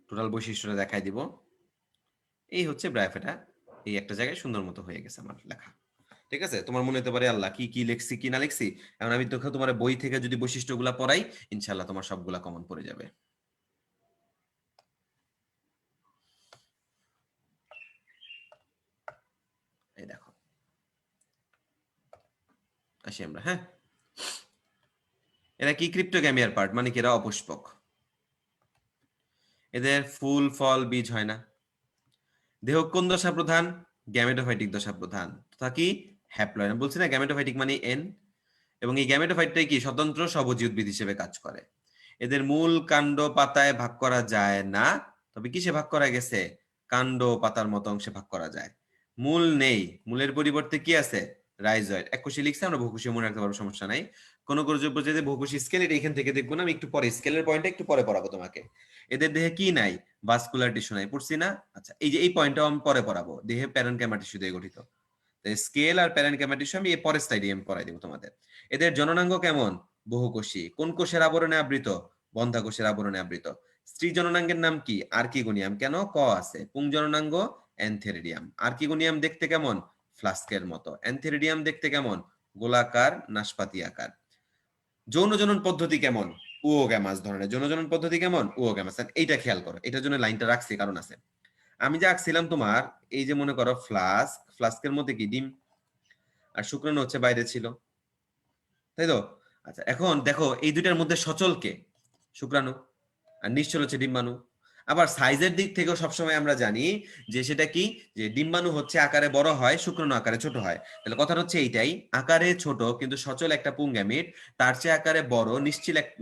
টোটাল বৈশিষ্ট্যটা দেখাই দিব। এই হচ্ছে ব্রায়োফাইটা, এই একটা জায়গায় সুন্দর মতো হয়ে গেছে আমার লেখা। ঠিক আছে, তোমার মনে হতে পারে আল্লাহ কি কি লিখছি কি না লিখছি। এখন আমি তোকে তোমার বই থেকে যদি বৈশিষ্ট্যগুলা পড়াই, ইনশাল্লাহ তোমার সবগুলা কমন পড়ে যাবে। এই দেখো, আসি আমরা, হ্যাঁ। এরা কি ক্রিপ্টোগ্যামিয়ার পার্ট, মানে কি এরা অপুষ্পক। এদের ফুল ফল বীজ হয় না। দেহ কোন দশা প্রধান, গ্যামেটোফাইটিক দশা প্রধান, তথা কি হ্যাপ্লয়েড। বলছি না গ্যামেটোফাইটিক মানে এন, এবং এই গ্যামেটোফাইটটাই কি স্বতন্ত্র স্বভোজী উদ্ভিদ হিসেবে কাজ করে। এদের মূল কাণ্ড পাতায় ভাগ করা যায় না, তবে কিসে ভাগ করা গেছে, কাণ্ড পাতার মতো অংশে ভাগ করা যায়। মূল নেই, মূলের পরিবর্তে কি আছে, রাইজয়েড। এককোষী লিখছে, আমরা বহুকোষী মনে রাখতে পারবো, সমস্যা নাই। কোন প্রজাতির বহুকোষী স্কেল, এটা এখান থেকে দেখবো না, আমি একটু পরে স্কেলের পয়েন্টটা একটু পরে পড়াবো তোমাকে। এদের দেহে কি নাই, ভাস্কুলার টিস্যু নাই, পড়ছি না। আচ্ছা, এই যে এই পয়েন্টটাও আমি পরে পড়াবো, দেহে প্যারেনকাইমা টিস্যু দিয়ে গঠিত। স্কেল আর প্যারেনকাইমা টিস্যু আমি এর পরের স্লাইডে আমি পড়াই দেবো তোমাদের। এদের জননাঙ্গ কেমন, বহুকোষী। কোন কোষের আবরণে আবৃত, বন্ধ্যাকোষের আবরণে আবৃত। স্ত্রী জননাঙ্গের নাম কি, আর্কিগোনিয়াম। কেন, ক আছে। পুং জননাঙ্গ অ্যানথেরিডিয়াম। আর্কিগোনিয়াম দেখতে কেমন, ফ্লাস্কের মতো। অ্যানথেরিডিয়াম দেখতে কেমন, গোলাকার, নাশপাতি আকার। যৌন জনন পদ্ধতি কেমন, উওগ্যামাস ধরনের। যৌন জনন পদ্ধতি কেমন, উওগ্যামাস। এইটা খেয়াল করো, এটার জন্য লাইনটা রাখছি, কারণ আছে। আমি যে আঁকছিলাম তোমার, এই যে মনে করো ফ্লাস্ক, ফ্লাস্কের মধ্যে কি ডিম, আর শুক্রাণু হচ্ছে বাইরে ছিল, তাই তো। আচ্ছা, এখন দেখো এই দুইটার মধ্যে সচল কে, শুক্রাণু, আর নিশ্চল হচ্ছে ডিম্বাণু। আবার সাইজের দিক থেকেও সবসময় আমরা জানি যে সেটা কি, যে ডিম্বাণু হচ্ছে আকারে বড় হয়, শুক্রাণু আকারে ছোট হয়। তাহলে কথাটা হচ্ছে এইটাই, আকারে ছোট কিন্তু সচল একটা পুংগ্যামিট তার চেয়ে আকারে বড়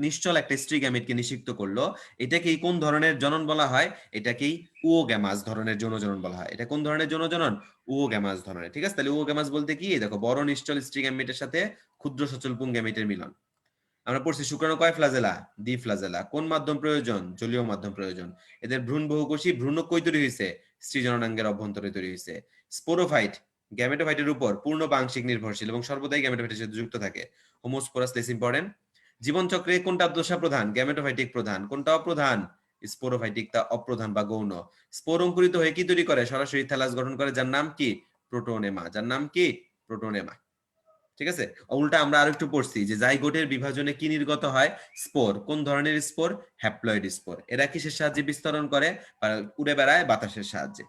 নিশ্চল একটা স্ত্রী গ্যামিটকে নিষিক্ত করলো। এটাকেই কোন ধরনের জনন বলা হয়, এটাকেই উওগ্যামাস ধরনের যৌন জনন বলা হয়। এটা কোন ধরনের যৌন জনন, উওগ্যামাস ধরনের। ঠিক আছে, তাহলে উওগ্যামাস বলতে কি, দেখো বড় নিশ্চল স্ত্রী গ্যামিটের সাথে ক্ষুদ্র সচল পুংগ্যামিটের মিলন। আমরা পড়ছি শুক্রাণু কয় ফ্লাজেলা, দ্বি ফ্লাজেলা। কোন মাধ্যম প্রয়োজন, জলীয় মাধ্যম প্রয়োজন। এদের ভ্রূণ বহুকোষী, ভ্রূণ কই তৈরি হয়েছে, স্ত্রী জননাঙ্গের অভ্যন্তরে তৈরি হয়েছে। স্পোরোফাইট গ্যামেটোফাইটের উপর পূর্ণ বা আংশিক নির্ভরশীল এবং সর্বদাই গ্যামেটোফাইটের সাথে যুক্ত থাকে। Homosporous less important. জীবনচক্রে কোনটা দশা প্রধান, গ্যামেটোফাইটিক প্রধান। কোনটা অপ্রধান, স্পোরোফাইটিক, তা অপ্রধান বা গৌণ। স্পোর অঙ্কুরিত হয়ে কি তৈরি করে, সরাসরি থ্যালাস গঠন করে, যার নাম কি, প্রোটোনেমা। যার নাম কি, প্রোটোনেমা। ঠিক আছে, উল্টা আমরা আরেকটু পড়ছি যে জাইগোটের বিভাজনে কি নির্গত হয়, স্পোর। কোন ধরনের স্পোর, হ্যাপ্লয়েড স্পোর। এরা কিসের সাহায্যে বিস্তরণ করে, উড়ে বেড়ায় বাতাসের সাহায্যে।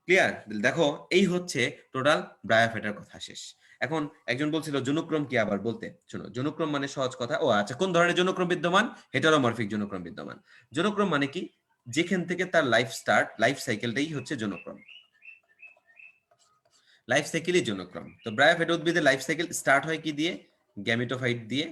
ক্লিয়ার, দেখো এই হচ্ছে টোটাল ব্রায়োফাইটার কথা শেষ। এখন একজন বলছিল জনুক্রম কি, আবার বলতে শোনো, জনুক্রম মানে সহজ কথা, ও আচ্ছা, কোন ধরনের জনুক্রম বিদ্যমান, হেটারোমরফিক জনুক্রম বিদ্যমান। জনুক্রম মানে কি, যেখান থেকে তার লাইফ স্টার্ট, লাইফ সাইকেলটাই হচ্ছে জনুক্রম। লাইফ সাইকেলই জনক্রম। তো ব্রায়োফাইটা উদ্ভিদের লাইফ সাইকেল স্টার্ট হয় কি দিয়ে, গ্যামেটোফাইট দিয়ে,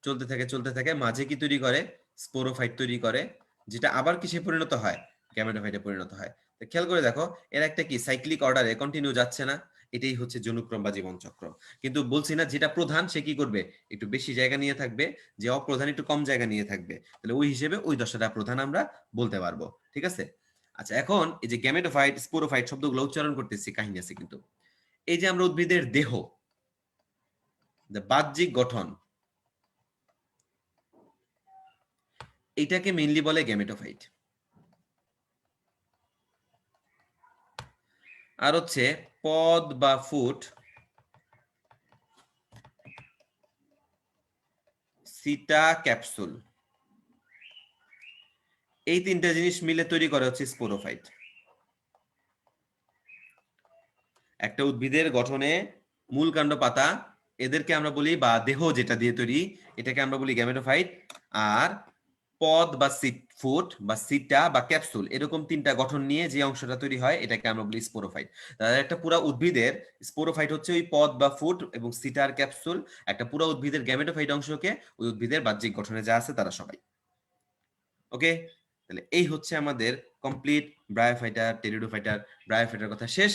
চলতে থাকে চলতে থাকে, মাঝে কি তৈরি করে, স্পোরোফাইট তৈরি করে, যেটা আবার কিসে পরিণত হয়, গ্যামেটোফাইটে পরিণত হয়। তো খেয়াল করে দেখো, এর একটা কি সাইক্লিক অর্ডারে কন্টিনিউ যাচ্ছে না, এটাই হচ্ছে জনুক্রম বা জীবন চক্র। কিন্তু বলছি না যেটা প্রধান সে কি করবে, একটু বেশি জায়গা নিয়ে থাকবে, যে অপ্রধান একটু কম জায়গা নিয়ে থাকবে, তাহলে ওই হিসেবে ওই দশাটা প্রধান আমরা বলতে পারবো। ঠিক আছে, আচ্ছা, এখন এই যে গ্যামেটোফাইট, স্পোরোফাইট শব্দগুলো উচ্চারণ করতেছি, কাহিনী আছে কিন্তু। এই যে আমরা উদ্ভিদের দেহ, বাহ্যিক গঠন, এটাকে মেইনলি বলে গ্যামেটোফাইট। আর হচ্ছে পদ বা ফুট, সিটা ক্যাপসুল, এই তিনটা জিনিস মিলে তৈরি করে হচ্ছে স্পোরোফাইট। একটা উদ্ভিদের গঠনে মূল কাণ্ড, পাতা, এদেরকে আমরা বলি, বা দেহ যেটা দিয়ে তৈরি, এটাকে আমরা বলি গ্যামেটোফাইট। আর পদ বা ফুট বা সিটা বা ক্যাপসুল, এরকম তিনটা গঠন নিয়ে যে অংশটা তৈরি হয় এটাকে আমরা বলি স্পোরোফাইট। তাহলে একটা পুরো উদ্ভিদের স্পোরোফাইট হচ্ছে ওই পদ বা ফুট এবং সিটার ক্যাপসুল। একটা পুরো উদ্ভিদের গ্যামেটোফাইট অংশকে ওই উদ্ভিদের বাহ্যিক গঠনে যা আছে তারা সবাই। ওকে, তাহলে এই হচ্ছে আমাদের কমপ্লিট ব্রায়োফাইটার, টেরিডোফাইটার। ব্রায়োফাইটার কথা শেষ।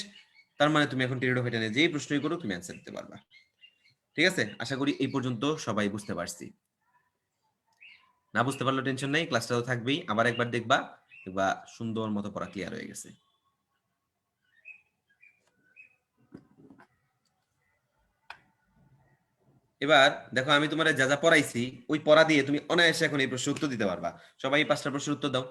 তার মানে তুমি এখন টেরিডোফাইটারে যেই প্রশ্নই করো তুমি অ্যান্সার দিতে পারবা। ঠিক আছে, আশা করি এই পর্যন্ত সবাই বুঝতে পারছি। না বুঝতে পারলে টেনশন নেই, ক্লাসটা তো থাকবেই, আবার একবার দেখবা, দেখবা সুন্দর মতো পড়া ক্লিয়ার হয়ে গেছে। এবার দেখো, আমি তোমার যা যা পড়াইছি ওই পড়া দিয়ে তুমি অনায়াসে এখন এই প্রশ্নের উত্তর দিতে পারবা। সবাই 5টা প্রশ্নের উত্তর দাও।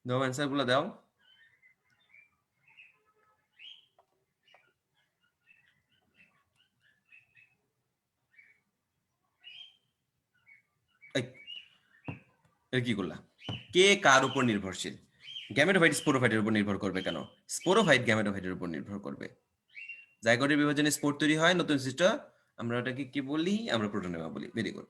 দাও, অ্যান্সার গুলো দাও। কি করলা? কে কার উপর নির্ভরশীল? গ্যামেটোফাইট স্পোরোফাইটের উপর নির্ভর করবে কেন? স্পোরোফাইট গ্যামেটোফাইটের উপর নির্ভর করবে। জাইগোটের বিভাজনে স্পোর তৈরি হয়, নতুন সৃষ্ট, আমরা ওটাকে কি বলি? আমরা প্রোটোনেমা বলি। Very good.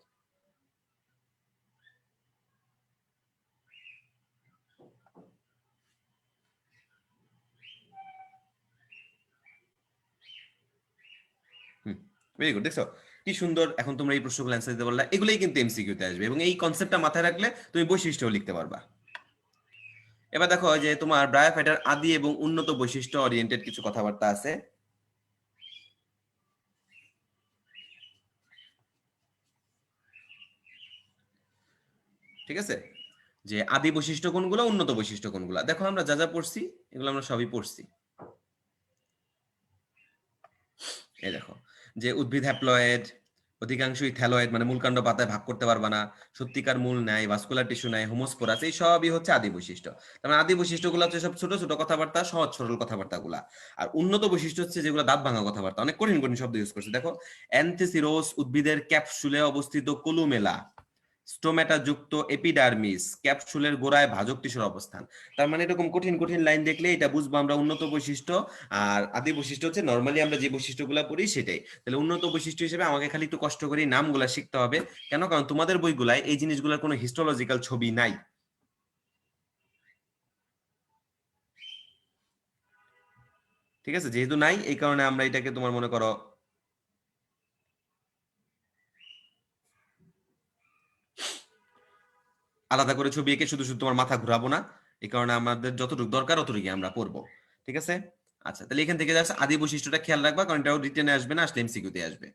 Very good. দেখছো কি সুন্দর এখন তোমরা এই প্রশ্নগুলো অ্যান্সার দিতে পারলা। এগুলোই কিন্তু এমসিকিউতে আসবে এবং এই কনসেপ্টটা মাথায় রাখলে তুমি বৈশিষ্ট্য লিখতে পারবা। এবার দেখো যে তোমার ব্রায়োফাইটার আদি এবং উন্নত বৈশিষ্ট্য ওরিয়েন্টেড কিছু কথাবার্তা আছে। ঠিক আছে, যে আদি বৈশিষ্ট্য কোনগুলো, উন্নত বৈশিষ্ট্য কোনগুলো। দেখো আমরা যা যা পড়ছি এগুলো আমরা সবই পড়ছি। এই দেখো যে উদ্ভিদ হ্যাপ্লয়েড, অধিকাংশই থ্যালয়েড, মানে মূলকাণ্ড পাতায় ভাগ করতে পারবা না, সত্যিকার মূল নাই, ভাস্কুলার টিস্যু নাই, হোমোস্পোরাস, এই সবই হচ্ছে আদি বৈশিষ্ট্য। তার মানে আদি বৈশিষ্ট্যগুলো হচ্ছে সব ছোট ছোট কথাবার্তা, সহজ সরল কথাবার্তাগুলা। আর উন্নত বৈশিষ্ট্য হচ্ছে যেগুলো দাঁত ভাঙা কথাবার্তা, অনেক কঠিন কঠিন শব্দ ইউজ করছে। দেখো অ্যান্থেসিরোস উদ্ভিদের ক্যাপসুলে অবস্থিত কলুমেলা, স্টোমেটা যুক্ত এপিডার্মিস, ক্যাপসুলের গোড়ায় ভাজক টিস্যুর অবস্থান। তার মানে এরকম কঠিন কঠিন লাইন দেখলে এটা বুঝবো আমরা উন্নত বৈশিষ্ট্য। আর আদি বৈশিষ্ট্য হচ্ছে নর্মালি আমরা যে বৈশিষ্ট্যগুলো পড়ি সেটাই। তাহলে উন্নত বৈশিষ্ট্য হিসেবে আমাকে খালি একটু কষ্ট করে নামগুলা শিখতে হবে। কেন? কারণ তোমাদের বইগুলায় এই জিনিসগুলোর কোনো হিস্টোলজিক্যাল ছবি নাই। ঠিক আছে, যেহেতু নাই এই কারণে আমরা এটাকে তোমার মনে করো আলাদা করে ছবি এঁকে শুধু শুধু তোমার মাথা ঘুরাবো না। এই কারণে আমাদের যতটুকু দরকার অতটুকু আমরা পড়বো। ঠিক আছে, আচ্ছা, তাহলে এখান থেকে জাস্ট আদি বৈশিষ্ট্যটা খেয়াল রাখবা, কারণ এটাও রিটেনে আসবে না, আসলে এমসিকিউতে আসবে।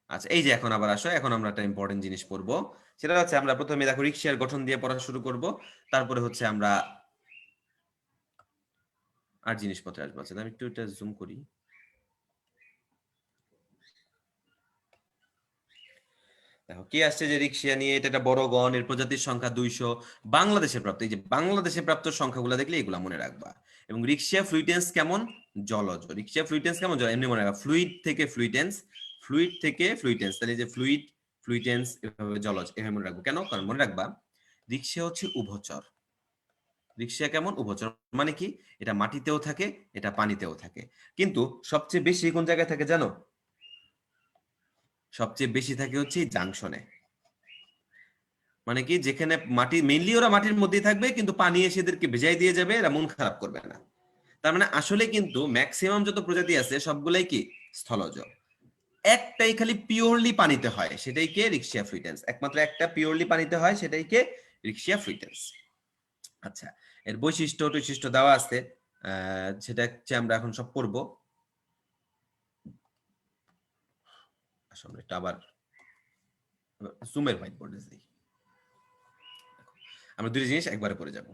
আচ্ছা, এই যে এখন আবার আসো, এখন আমরা একটা ইম্পর্টেন্ট জিনিস পড়বো। সেটা হচ্ছে আমরা প্রথমে দেখো রিকশার গঠন দিয়ে পড়া শুরু করব, তারপরে হচ্ছে আমরা আর জিনিসপত্র আসবো। আচ্ছা, আমি একটু এটা জুম করি। দেখো কি আসছে, যে রিক্সা নিয়ে এটা একটা বড় গণ, এর প্রজাতির সংখ্যা 200, বাংলাদেশে প্রাপ্ত। এই যে বাংলাদেশে প্রাপ্ত সংখ্যাগুলো দেখলে এগুলা মনে রাখবা। এবং রিক্সা ফ্লুইটেন্স কেমন? জলজ। রিক্সা ফ্লুইটেন্স কেমন? জল। এমনি মনে রাখবা, ফ্লুইড থেকে ফ্লুইটেন্স, ফ্লুইড থেকে ফ্লুইটেন্স। তাহলে এই যে ফ্লুইড, ফ্লুইটেন্স, এভাবে জলজ, এভাবে মনে রাখবো। কেন? কারণ মনে রাখবা রিক্সা হচ্ছে উভচর। রিক্সা কেমন? উভচর। মানে কি? এটা মাটিতেও থাকে, এটা পানিতেও থাকে। কিন্তু সবচেয়ে বেশি কোন জায়গায় থাকে জানো? সবচেয়ে বেশি থাকে হচ্ছে জাংশনে। মানে কি, যেখানে মাটি, মেইনলি ওরা মাটির মধ্যেই থাকবে, কিন্তু পানি এসে এদেরকে ভেজাই দিয়ে যাবে, এরা মন খারাপ করবে না। তার মানে আসলে কিন্তু ম্যাক্সিমাম যত প্রজাতি আছে সবগুলাই কি? স্থলজ। একটাই খালি পিওরলি পানিতে হয়, সেটাই কে? রিক্সিয়া ফ্লুইটেন্স। একমাত্র একটা পিওরলি পানিতে হয়, সেটাই কে? রিক্সিয়া ফ্লুইটেন্স। আচ্ছা, এর বৈশিষ্ট্য টৈশিষ্ট্য দেওয়া আছে, সেটা হচ্ছে আমরা এখন সব পড়বো। আসলে এটা আবার জুমের হোয়াইট বোর্ডে যাই, আমরা দুটো জিনিস একবারে পড়ে যাব।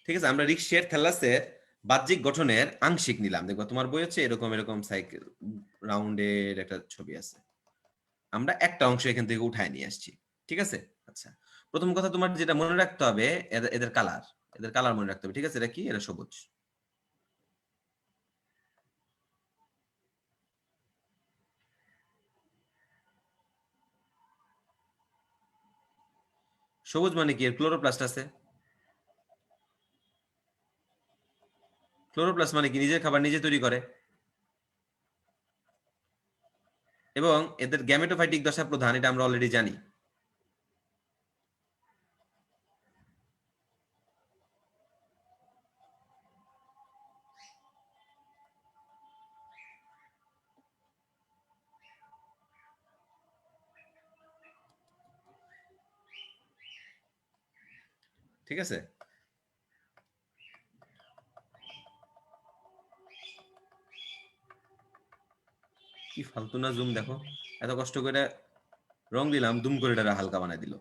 ঠিক আছে, আমরা রিকশিয়ার থ্যালাসের বাহ্যিক গঠনের আংশিক নিলাম। দেখবো তোমার বই হচ্ছে এরকম এরকম সাইকেল রাউন্ডের একটা ছবি আছে, আমরা একটা অংশ এখান থেকে উঠায় নিয়ে আসছি। ঠিক আছে। আচ্ছা, প্রথম কথা তোমার যেটা মনে রাখতে হবে, এদের কালার, এদের কালার মনে রাখতে হবে। ঠিক আছে, এটা কি? এটা সবুজ। সবুজ মানে কি? এর ক্লোরোপ্লাস্ট আছে। ক্লোরোপ্লাস্ট মানে কি? নিজের খাবার নিজে তৈরি করে। এবং এদের গ্যামেটোফাইটিক দশা প্রধান, এটা আমরা অলরেডি জানি। ঠিক আছে। কি ফালতু না জুম, দেখো এত কষ্ট করে রং দিলাম, দুম করে এটা হালকা বানাই দিল।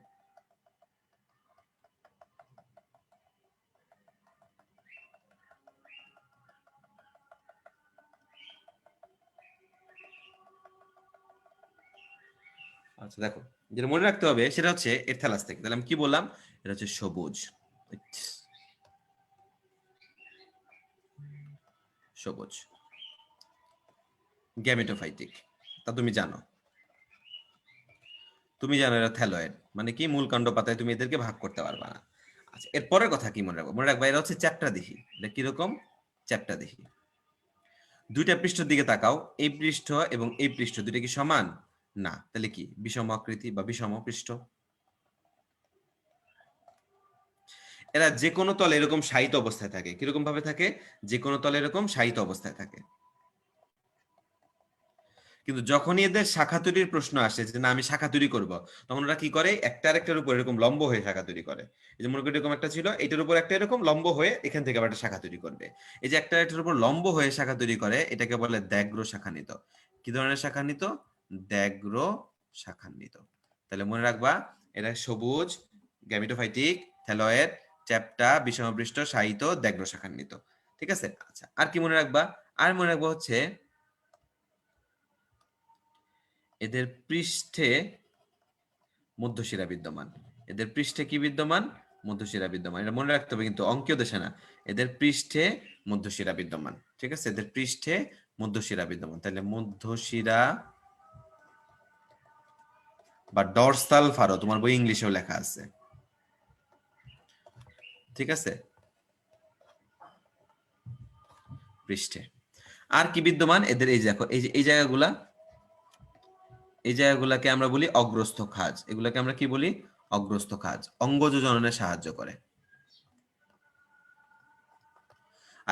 আচ্ছা দেখো, যেটা মনে রাখতে হবে সেটা হচ্ছে এর থ্যালাস থেকে। তাহলে আমি কি বললাম? এটা হচ্ছে সবুজ। সবুজ গ্যামেটোফাইটিক, তা তুমি জানো। তুমি জানো এরা থ্যালয়েড। মানে কি? মূল কাণ্ড পাতায় তুমি এদেরকে ভাগ করতে পারবা না। আচ্ছা, এর পরের কথা কি মনে রাখবো? মনে রাখবা এরা হচ্ছে চ্যাপ্টাদেহী। এটা কিরকম? চ্যাপ্টাদেহী। দুইটা পৃষ্ঠের দিকে তাকাও, এই পৃষ্ঠ এবং এই পৃষ্ঠ দুইটা কি সমান? না। তাহলে কি? বিষম আকৃতি বা বিষম পৃষ্ঠ। এরা যে কোনো তলে এরকম শায়িত অবস্থায় থাকে। কিরকম ভাবে থাকে? যে কোনো তলে এরকম শায়িত অবস্থায় থাকে। কিন্তু যখনই এদের শাখা তৈরির প্রশ্ন আসে, যে না আমি শাখা তৈরি করব, তখন ওরা কি করে? একটা আরেকটার উপর এরকম লম্ব হয়ে শাখা তৈরি করে। এই যে মনে করি এরকম একটা ছিল, এটার উপর একটা এরকম লম্ব হয়ে এখান থেকে আবার একটা শাখা তৈরি করবে। এই যে একটা একটার উপর লম্ব হয়ে শাখা তৈরি করে, এটাকে বলে দ্ব্যাঘ্র শাখান্বিত। কি ধরনের শাখান্বিত? দ্ব্যাঘ্র শাখান্বিত। তাহলে মনে রাখবা, এটা সবুজ, গ্যামিটোফাইটিক, থ্যালয়েড, চ্যাপ্টা, বিষমপৃষ্ঠ, শায়িত, দ্ব্যাঘ্র শাখান্বিত। ঠিক আছে। আচ্ছা, আর কি মনে রাখবা? আর মনে রাখবা হচ্ছে এদের পৃষ্ঠে মধ্যশিরা বিদ্যমান। এদের পৃষ্ঠে কি বিদ্যমান? মধ্যশিরা বিদ্যমান। এটা মনে রাখতে হবে, কিন্তু অঙ্কীয় দেশে না। এদের পৃষ্ঠে মধ্যশিরা বিদ্যমান। ঠিক আছে, এদের পৃষ্ঠে মধ্যশিরা বিদ্যমান। তাহলে মধ্যশিরা বা ডরসাল ফারো, তোমার বই ইংলিশেও লেখা আছে। ঠিক আছে, পৃষ্ঠে। আর কি বিদ্যমান এদের? এই দেখো, এই যে এই জায়গাগুলা, এই জায়গাগুলাকে আমরা বলি অগ্রস্থ খাজ। এগুলাকে আমরা কি বলি? অগ্রস্থ খাজ। অঙ্গজ জননে সাহায্য করে।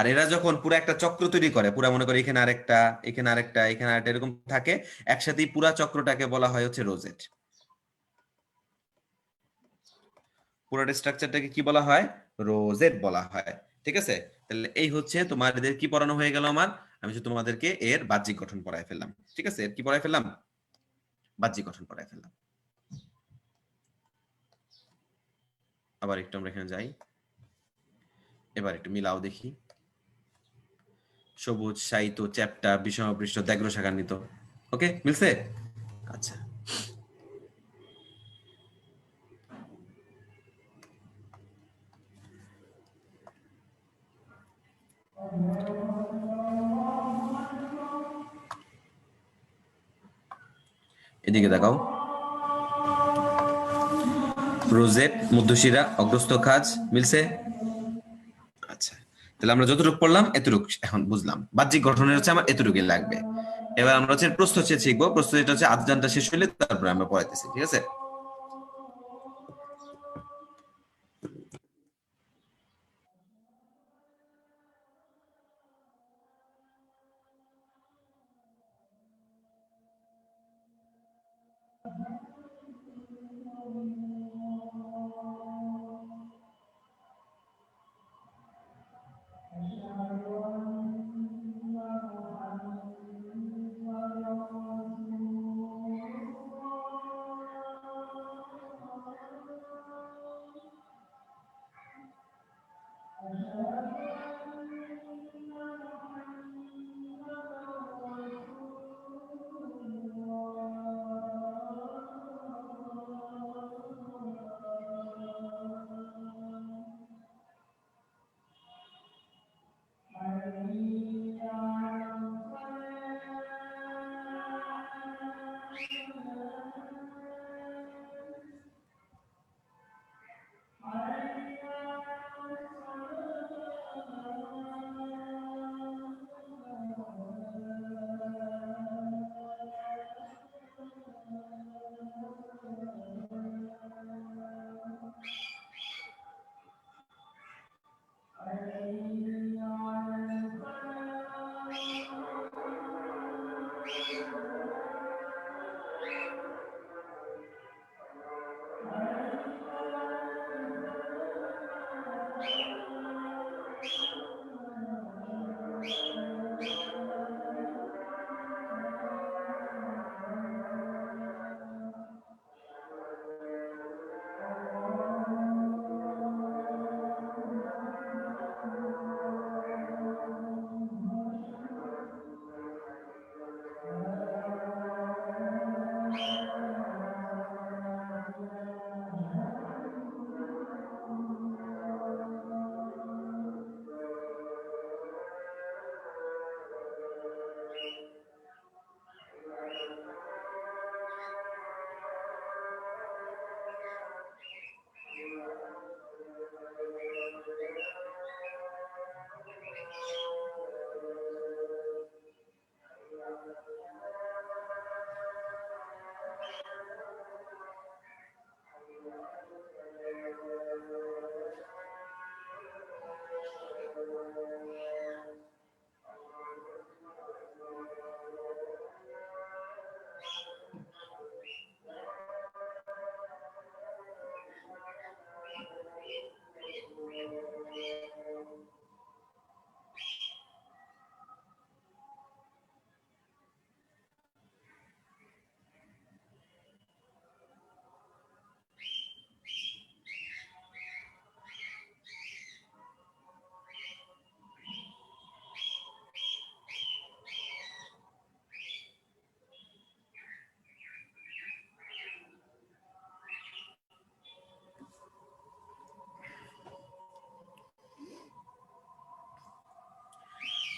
আর এরা যখন পুরো একটা চক্র তৈরি করে, পুরা মনে করে এখানে আরেকটা, এখানে আরেকটা, এখানে আরেকটা, এরকম থাকে একসাথেই, পুরা চক্রটাকে বলা হয় হচ্ছে রোজেট। পুরোটা স্ট্রাকচারটাকে কি বলা হয়? রোজেট বলা হয়। ঠিক আছে, তাহলে এই হচ্ছে তোমাদের কি পড়ানো হয়ে গেল আমার। আমি শুধু তোমাদেরকে এর বাহ্যিক গঠন পড়ায় ফেললাম। ঠিক আছে, এর কি পড়ায় ফেললাম? বাহ্যিক গঠন পড়ায় ফেললাম। আবার একটু আমরা এখানে যাই, এবার একটু মিলাও দেখি। সবুজ, সাহিত্য, চ্যাপ্টা, বিষমপৃষ্ঠ, দ্যাগ্র শাখান্বিত। ওকে, মিলছে? আচ্ছা, এদিকে দেখাও। রোজেট, মধ্যশিরা, অগ্রস্থ খাজ, মিলছে? আচ্ছা, তাহলে আমরা যতটুকু পড়লাম এতটুকু এখন বুঝলাম। বাহ্যিক গঠনের হচ্ছে আমার এতটুকুই লাগবে। এবার আমরা হচ্ছে প্রস্থচ্ছেদ শিখবো। প্রস্থচ্ছেদ হচ্ছে আধজানটা শেষ হইলে তারপরে আমরা পড়াইতেছি। ঠিক আছে,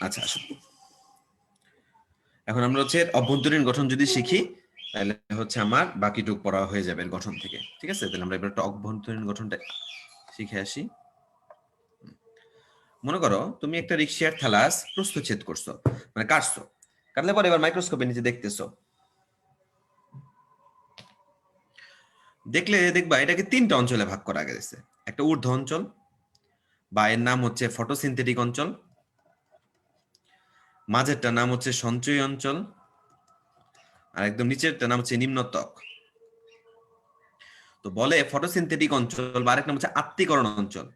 আচ্ছা আসুন। এখন আমরা হচ্ছে অভ্যন্তরীণ গঠন যদি শিখি তাহলে হচ্ছে আমার বাকিটুক পড়া হয়ে যাবে গঠন থেকে। ঠিক আছে, তাহলে আমরা এবার একটা অভ্যন্তরীণ গঠনটা শিখে আসি। মনে করো তুমি একটা রিক্সার থালাস প্রস্থচ্ছেদ করছো, মানে কাটছো। কাটলে পরে এবার মাইক্রোস্কোপের নিচে দেখতেছো, দেখলে দেখবা এটাকে তিনটা অঞ্চলে ভাগ করা গেছে। একটা ঊর্ধ্ব অঞ্চল, বা এর নাম হচ্ছে ফটোসিনথেটিক অঞ্চল। মাঝেরটার নাম হচ্ছে সঞ্চয়ী অঞ্চল, আর একদম নিচেরটার নাম হচ্ছে নিম্নত্বক। তো বলে ফটোসিনথেটিক অঞ্চল বা আরেক নাম হচ্ছে আত্তীকরণ অঞ্চল,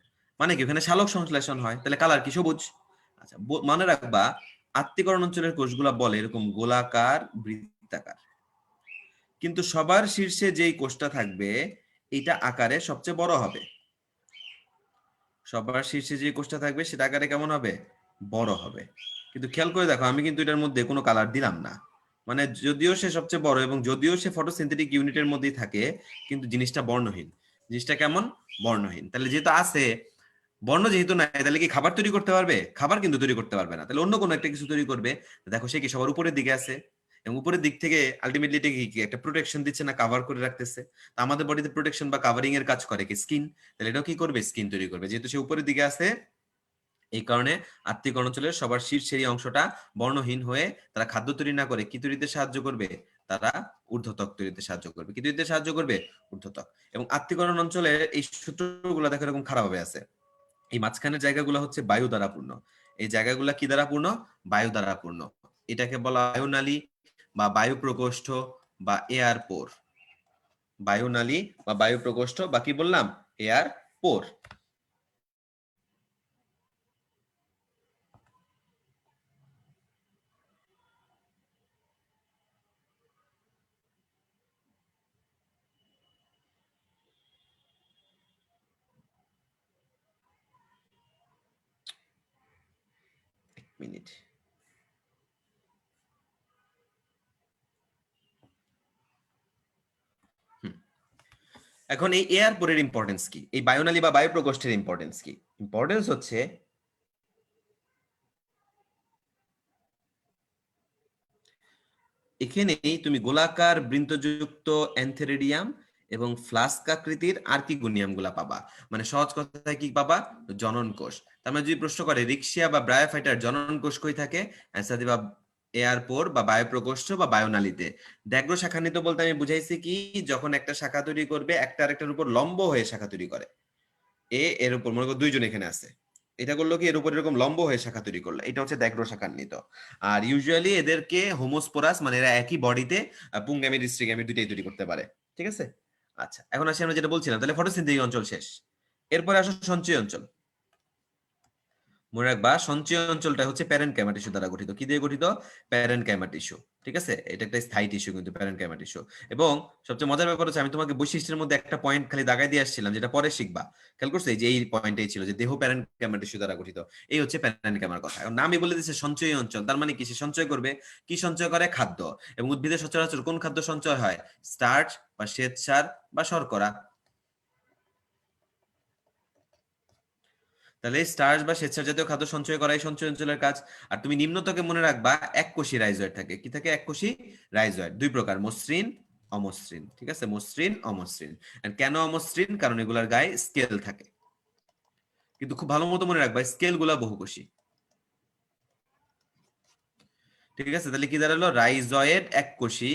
মানে কি ওখানে সালোক সংশ্লেষণ হয়, তাহলে কালার কি সবুজ। আচ্ছা, মনে রাখবা আত্তীকরণ অঞ্চলের কোষগুলা বলে এরকম গোলাকার বৃত্তাকার, কিন্তু সবার শীর্ষে যেই কোষটা থাকবে এটা আকারে সবচেয়ে বড় হবে। সবার শীর্ষে যে কোষটা থাকবে সেটা আকারে কেমন হবে, বড় হবে। কিন্তু খেয়াল করে দেখো আমি কিন্তু এটার মধ্যে কোনো কালার দিলাম না, মানে যদিও সে সবচেয়ে বড় এবং যদিও সে ফটোসিনথেটিক ইউনিটের মধ্যেই থাকে, কিন্তু জিনিসটা বর্ণহীন। জিনিসটা কেমন, বর্ণহীন। তাহলে যেহেতু আছে, বর্ণ যেহেতু নাই, তাহলে কি খাবার তৈরি করতে পারবে, খাবার কিন্তু তৈরি করতে পারবে না, তাহলে অন্য কোনো একটা কিছু তৈরি করবে। দেখো সে কি সবার উপরের দিকে আছে, এবং উপরের দিক থেকে আলটিমেটলি এটা কি একটা প্রোটেকশন দিচ্ছে না, কাভার করে রাখতেছে। তো আমাদের বডিতে প্রোটেকশন বা কাভারিং এর কাজ করে কি স্কিন, তাহলে এটাও কি করবে, স্কিন তৈরি করবে। যেহেতু সে উপরের দিকে আছে, এই কারণে আত্মিক অঞ্চলের সবার শীর্ষের এই অংশটা বর্ণহীন হয়ে তারা খাদ্য তৈরি না করে কি তৈরিতে সাহায্য করবে, তারা ঊর্ধ্বত্বক তৈরিতে সাহায্য করবে। কি তৈরিতে সাহায্য করবে, ঊর্ধ্বত্বক। এবং আত্মিকরণ অঞ্চলের এই সূত্রগুলো দেখো এরকম খারাপ ভাবে আছে। এই মাঝখানের জায়গাগুলো হচ্ছে বায়ু দ্বারা পূর্ণ। এই জায়গাগুলো কি দ্বারা পূর্ণ, বায়ু দ্বারা পূর্ণ। এটাকে বলা বায়ুনালী বা বায়ু প্রকোষ্ঠ বা এয়ার পোর। বায়ুনালী বা বায়ু প্রকোষ্ঠ বা কি বললাম, এয়ার পোর। মিনিট। এখন এই এয়ার পোরের ইম্পর্টেন্স কি, এই বায়ুনালী বা বায়ু প্রকোষ্ঠের ইম্পর্টেন্স কি? ইম্পর্টেন্স হচ্ছে এখানেই তুমি গোলাকার বৃন্তযুক্ত অ্যান্থেরিডিয়াম এবং ফ্লাস্ক আকৃতির আর্কিগোনিয়াম গুলা পাবা। মানে সহজ কথায় কি পাবা, জনন কোষ। তার মানে যদি প্রশ্ন করে রিক্সিয়া বা ব্রায়োফাইটার জনন কোষ কই থাকে, অ্যান্সার দিবা এয়ারপোর বা বায়ু প্রকোষ্ঠ বা বায়ুনালীতে। দ্যাগ্র শাখান্বিত বলতে আমি বুঝাইছি কি, যখন একটা শাখা তৈরি করবে একটা আরেকটার উপর লম্ব হয়ে শাখা তৈরি করে। এর উপর মনে করো দুইজন এখানে আছে, এটা করলো কি এর উপর এরকম লম্ব হয়ে শাখা তৈরি করলো, এটা হচ্ছে দ্যাগ্র শাখান্বিত। আর ইউজুয়ালি এদেরকে হোমোস্পোরাস, মানে এরা একই বডিতে পুংগামী স্ত্রীগামী দুইটাই তৈরি করতে পারে। ঠিক আছে। আচ্ছা, এখন আসি আমরা যেটা বলছিলাম, তাহলে ফটোসিনথেটিক অঞ্চল শেষ। এরপরে আসো সঞ্চয় অঞ্চল। মনে রাখবা সঞ্চয় অঞ্চলটা হচ্ছে প্যারেনকাইমা টিস্যু দ্বারা গঠিত। কি দিয়ে গঠিত, প্যারেনকাইমা টিস্যু। ঠিক আছে, এটা একটা স্থায়ী টিস্যু কিন্তু প্যারেনকাইমা টিস্যু। এবং সবচেয়ে মজার ব্যাপার হচ্ছে আমি তোমাকে বৈশিষ্ট্যের মধ্যে একটা পয়েন্ট খালি দাগাই দিয়ে আসছিলাম, যেটা পরে শিখবা। খেয়াল করছো, এই যে এই পয়েন্টটাই ছিল যে দেহ প্যারেনকাইমা টিস্যু দ্বারা গঠিত। এই হচ্ছে প্যারেনকাইমার কথা। এখন নামই বলে দিচ্ছে সঞ্চয় অঞ্চল, তার মানে কি সে সঞ্চয় করবে। কি সঞ্চয় করে, খাদ্য। এবং উদ্ভিদের সচরাচর কোন খাদ্য সঞ্চয় হয়, স্টার্চ বা শ্বেতসার বা শর্করা। তাহলে স্টার্চ বা শ্বেতসার জাতীয় খাদ্য সঞ্চয় করাই সঞ্চয় অঞ্চলের কাজ। আর তুমি নিম্নতকে মনে রাখবা এককোষী রাইজয়েড থাকে। কি থাকে, এককোষী রাইজয়েড। দুই প্রকার, মসৃণ, অমসৃণ। ঠিক আছে, মসৃণ, অমসৃণ। কেন অমসৃণ, কারণ এগুলার গায়ে স্কেল থাকে। কিন্তু খুব ভালো মতো মনে রাখবা স্কেল গুলা বহুকোষী। ঠিক আছে, তাহলে কি দাঁড়ালো, রাইজয়েড এককোষী,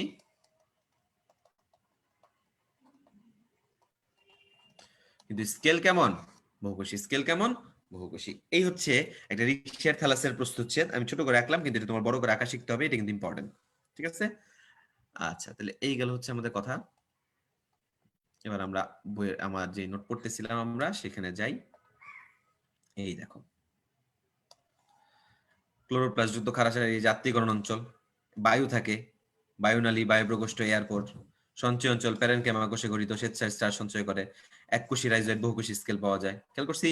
কিন্তু স্কেল কেমন, বহুকোষী। স্কেল কেমন, বহুকোষী। এই হচ্ছে একটা রিকশিয়ার থ্যালাসের প্রস্তুতছেদ। আমি ছোট করে রাখলাম, কিন্তু এটা তোমার বড় করে আঁকা শিখতে হবে, এটা কিন্তু ইম্পর্টেন্ট। ঠিক আছে। আচ্ছা, তাহলে এই গেল হচ্ছে আমাদের কথা। এবার আমরা বইয়ের আমার যে নোট পড়তেছিলাম আমরা সেখানে যাই। এই দেখো, ক্লোরোপ্লাস্টযুক্ত ক্ষারাসার এই জাতীয়করণ অঞ্চল, বায়ু থাকে, বায়ুনালী, বায়ু প্রকোষ্ঠ, এয়ারপোর্ট। সঞ্চয় অঞ্চল প্যারেনকাইমা কোষে গঠিত, স্বেচ্ছায় স্টার সঞ্চয় করে। এককোষী রাইজয়েড, বহুকোষী স্কেল পাওয়া যায়। খেয়াল করছি।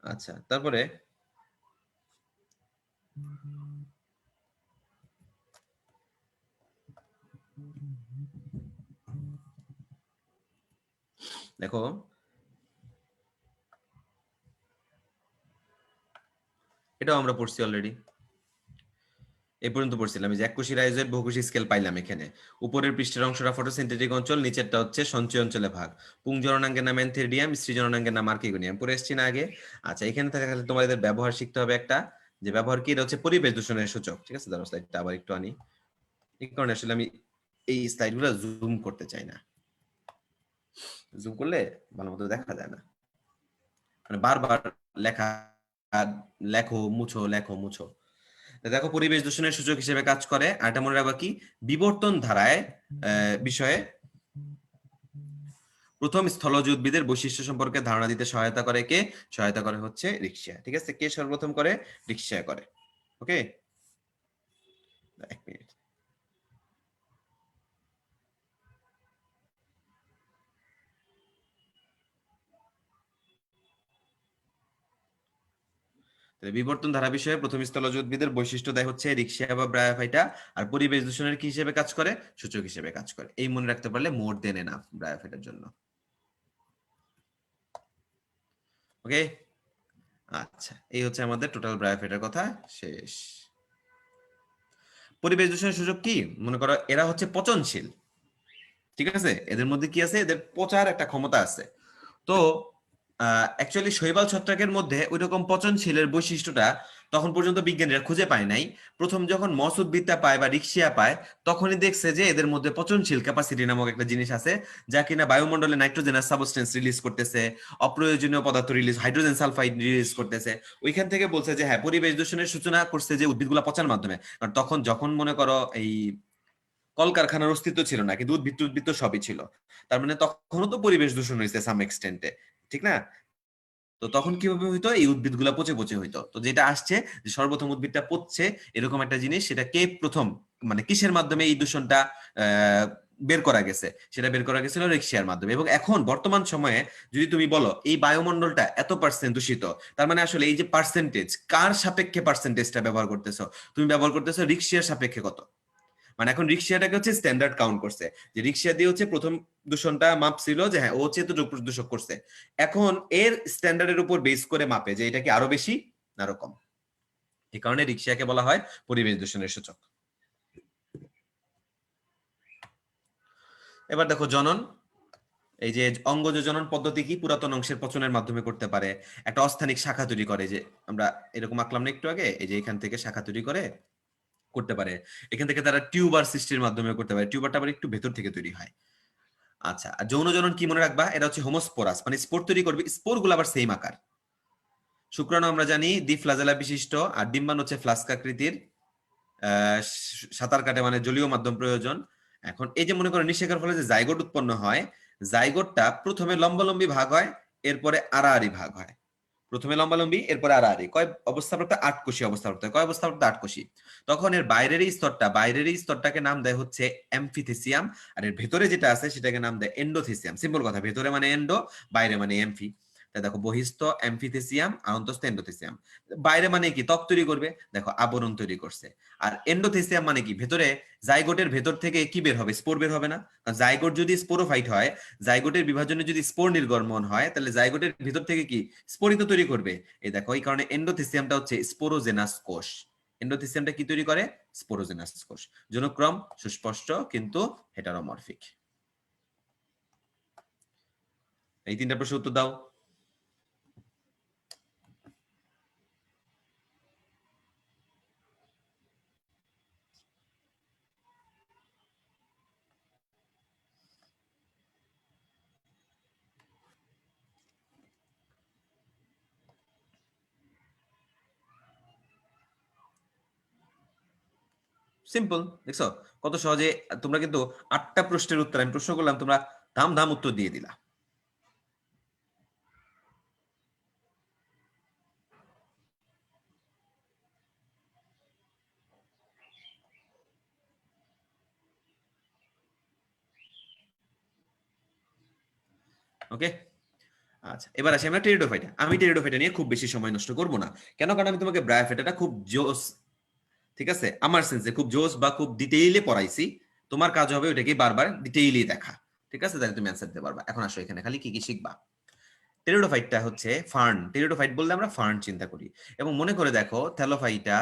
আচ্ছা, তারপরে দেখো, এটাও আমরা পড়ছি অলরেডি। এ পর্যন্ত পড়ছিলাম যে এককোষী রাইজয়েড, বহুকোষী স্কেল পাইলাম এখানে। উপরের পৃষ্ঠের অংশটা ফটোসিনথেটিক অঞ্চল, নিচেরটা হচ্ছে সঞ্চয় অঞ্চলে ভাগ। পুং জননাঙ্গের নাম অ্যান্থেরিডিয়াম, স্ত্রী জননাঙ্গের নাম আর্কিগোনিয়াম। পড়ে এসছি না আগে। আচ্ছা, এখানে থেকে তোমাদের ব্যবহার শিখতে হবে একটা, যে ব্যবহার কি, এটা হচ্ছে পরিবেশ দূষণের সূচক। ঠিক আছে, দাঁড়াও স্লাইডটা আবার একটু আনি। এই কারণে আসলে আমি এই স্লাইডগুলো জুম করতে চাই না, জুম করলে ভালো মতো দেখা যায় না, মানে বারবার লেখা লেখো মুছো লেখো মুছো। দেখো পরিবেশ দূষণের সূচক হিসেবে কাজ করে। আর এটা মনে রাখবা কি, বিবর্তন ধারায় বিষয়ে প্রথম স্থলজ উদ্ভিদের বৈশিষ্ট্য সম্পর্কে ধারণা দিতে সহায়তা করে কে? সহায়তা করে হচ্ছে রিক্সা। ঠিক আছে, কে সর্বপ্রথম করে? রিক্সা করে। ওকে, এক মিনিট। বিবর্তন ধারা বিষয়ে প্রথম স্থলজ উদ্ভিদের বৈশিষ্ট্য দেয় হচ্ছে রিক্সা বা ব্রায়োফাইটা। আর পরিবেশ দূষণের কি হিসেবে কাজ করে? সূচক হিসেবে কাজ করে। এই মনে রাখতে পারলে মোর দেন এনাফ ব্রায়োফাইটার জন্য। ওকে, আচ্ছা, এই হচ্ছে আমাদের টোটাল ব্রায়োফাইটার কথা শেষ। পরিবেশ দূষণের সূচক কি? মনে করো এরা হচ্ছে পচনশীল। ঠিক আছে, এদের মধ্যে কি আছে? এদের পচার একটা ক্ষমতা আছে। তো অ্যাকচুয়ালি শৈবাল ছত্রাকের মধ্যে ওইরকম পচনশীলের বৈশিষ্ট্যটা তখন পর্যন্ত বিজ্ঞানীরা খুঁজে পায় নাই। প্রথম যখন মস উদ্ভিদটা পায় বা রিক্সিয়া পায়, তখনই দেখছে যে এদের মধ্যে পচনশীল ক্যাপাসিটি নামক একটা জিনিস আছে, যা কিনা বায়ুমণ্ডলে নাইট্রোজেনাস সাবস্টেন্স রিলিজ করতেছে, অপ্রয়োজনীয় পদার্থ রিলিজ, হাইড্রোজেন সালফাইড রিলিজ করতেছে। ওইখান থেকে বলছে যে হ্যাঁ, পরিবেশ দূষণের সূচনা করছে যে উদ্ভিদগুলো পচার মাধ্যমে। কারণ তখন যখন মনে করো এই কলকারখানার অস্তিত্ব ছিল না, কিন্তু উদ্ভিদ উদ্ভিদ তো সবই ছিল। তার মানে তখনও তো পরিবেশ দূষণ হয়েছে সাম এক্সটেন্টে, ঠিক না? তো তখন কিভাবে হইতো? এই উদ্ভিদগুলা পচে পচে হইতো। তো যেটা আসছে যে সর্বপ্রথম উদ্ভিদটা পচছে এরকম একটা জিনিস, সেটা কে প্রথম, মানে কিসের মাধ্যমে এই দূষণটা বের করা গেছে? সেটা বের করা গেছিল রিক্সার মাধ্যমে। এবং এখন বর্তমান সময়ে যদি তুমি বলো এই বায়ুমণ্ডলটা এত পার্সেন্ট দূষিত, তার মানে আসলে এই যে পার্সেন্টেজ, কার সাপেক্ষে পার্সেন্টেজটা ব্যবহার করতেছো? তুমি ব্যবহার করতেছো রিক্সার সাপেক্ষে কত। মানে এখন রিক্সাটাকে হচ্ছে স্ট্যান্ডার্ড কাউন্ট করছে, যে রিক্সা দিয়ে হচ্ছে প্রথম দূষণটা মাপ ছিল যে হ্যাঁ ও হচ্ছে তো দূষক করছে। এখন এর স্ট্যান্ডার্ডের উপর বেস করে মাপে যে এটা কি আরো বেশি না আরো কম। এই কারণে রিক্সাকে বলা হয় পরিবেশ দূষণের সূচক। এবার দেখো জনন। এই যে অঙ্গজ জনন পদ্ধতি কি? পুরাতন অংশের পচনের মাধ্যমে করতে পারে। একটা অস্থানিক শাখা তৈরি করে, যে আমরা এরকম আঁকলাম না একটু আগে, এই যে এখান থেকে শাখা তৈরি করে করতে পারে। এখান থেকে তারা টিউবার সৃষ্টির মাধ্যমে করতে পারে। টিউবারটা আবার একটু ভেতর থেকে তৈরি হয়। আচ্ছা, আর যৌন জনন কি মনে রাখবা? এটা হচ্ছে হোমোস্পোরাস, মানে স্পোর তৈরি করবে। স্পোর গুলো আবার সেম আকার। শুক্রাণু আমরা জানি দ্বি ফ্লাজেলা বিশিষ্ট, আর ডিম্বাণু হচ্ছে ফ্লাস্ক আকৃতির। সাঁতার কাটে, মানে জলীয় মাধ্যম প্রয়োজন। এখন এই যে মনে করো নিষেকের ফলে যে জাইগোট উৎপন্ন হয়, জাইগোটটা প্রথমে লম্বালম্বী ভাগ হয়, এরপরে আড়াআড়ি ভাগ হয়। প্রথমে লম্বালম্বী, এরপরে আড়াআড়ি। কয় অবস্থাপ্রাপ্ত? আটকোষী অবস্থাপ্রাপ্ত। কয় অবস্থাপ্রাপ্ত? আটকোষী। তখন এর বাইরের এই স্তরটাকে নাম দেয় হচ্ছে এমফিথেসিয়াম। আর এর ভেতরে যেটা আছে সেটাকে নাম দেয় এন্ডোথেসিয়াম। সিম্পল কথা, ভেতরে মানে এন্ডো, বাইরে মানে এমফি। তাই দেখো বহিস্থ এমফিথেসিয়াম আর অন্তস্থ এন্ডোথেসিয়াম। বাইরে মানে কি? ত্বক তৈরি করবে, দেখো আবরণ তৈরি করছে। আর এন্ডোথেসিয়াম মানে কি? ভেতরে জাইগোটের ভেতর থেকে কি বের হবে? স্পোর বের হবে না? জাইগোট যদি স্পোরোফাইট হয়, জাইগোটের বিভাজনে যদি স্পোর নির্গমন হয়, তাহলে জাইগোটের ভিতর থেকে কি স্পোরিত তৈরি করবে। এই দেখো, এই কারণে এন্ডোথেসিয়ামটা হচ্ছে স্পোরোজেনাস কোষ। এন্ডোথেসিয়ামটা কি তৈরি করে? স্পোরোজেনাস কোষ। জনক্রম সুস্পষ্ট কিন্তু হেটারোমরফিক। এই তিনটা প্রশ্ন উত্তর দাও। সিম্পল, দেখছো কত সহজে? তোমরা কিন্তু 8টা প্রশ্নের উত্তর আমি প্রশ্ন করলাম, তোমরা ধাম ধাম উত্তর দিয়ে দিলা। ওকে, আচ্ছা এবার আসি আমরা টেরিডোফাইটা। আমি টেরিডোফাইটা নিয়ে খুব বেশি সময় নষ্ট করব না। কেন? কারণ আমি তোমাকে ব্রায়োফাইটাটা খুব জোস, ঠিক আছে, আমার সেন্সে খুব জোস বা খুব ডিটেইলে পড়াইছি। তোমার কাজ হবে ওটাকে বারবার ডিটেইলি দেখা। ঠিক আছে, তাহলে তুমি অ্যান্সার দিতে পারবা। এখন আসো এখানে খালি কি কি শিখবা। টেরিডোফাইটটা হচ্ছে ফার্ন। টেরিডোফাইট বললে আমরা ফার্ন চিন্তা করি। এবং মনে করে দেখো থ্যালোফাইটা,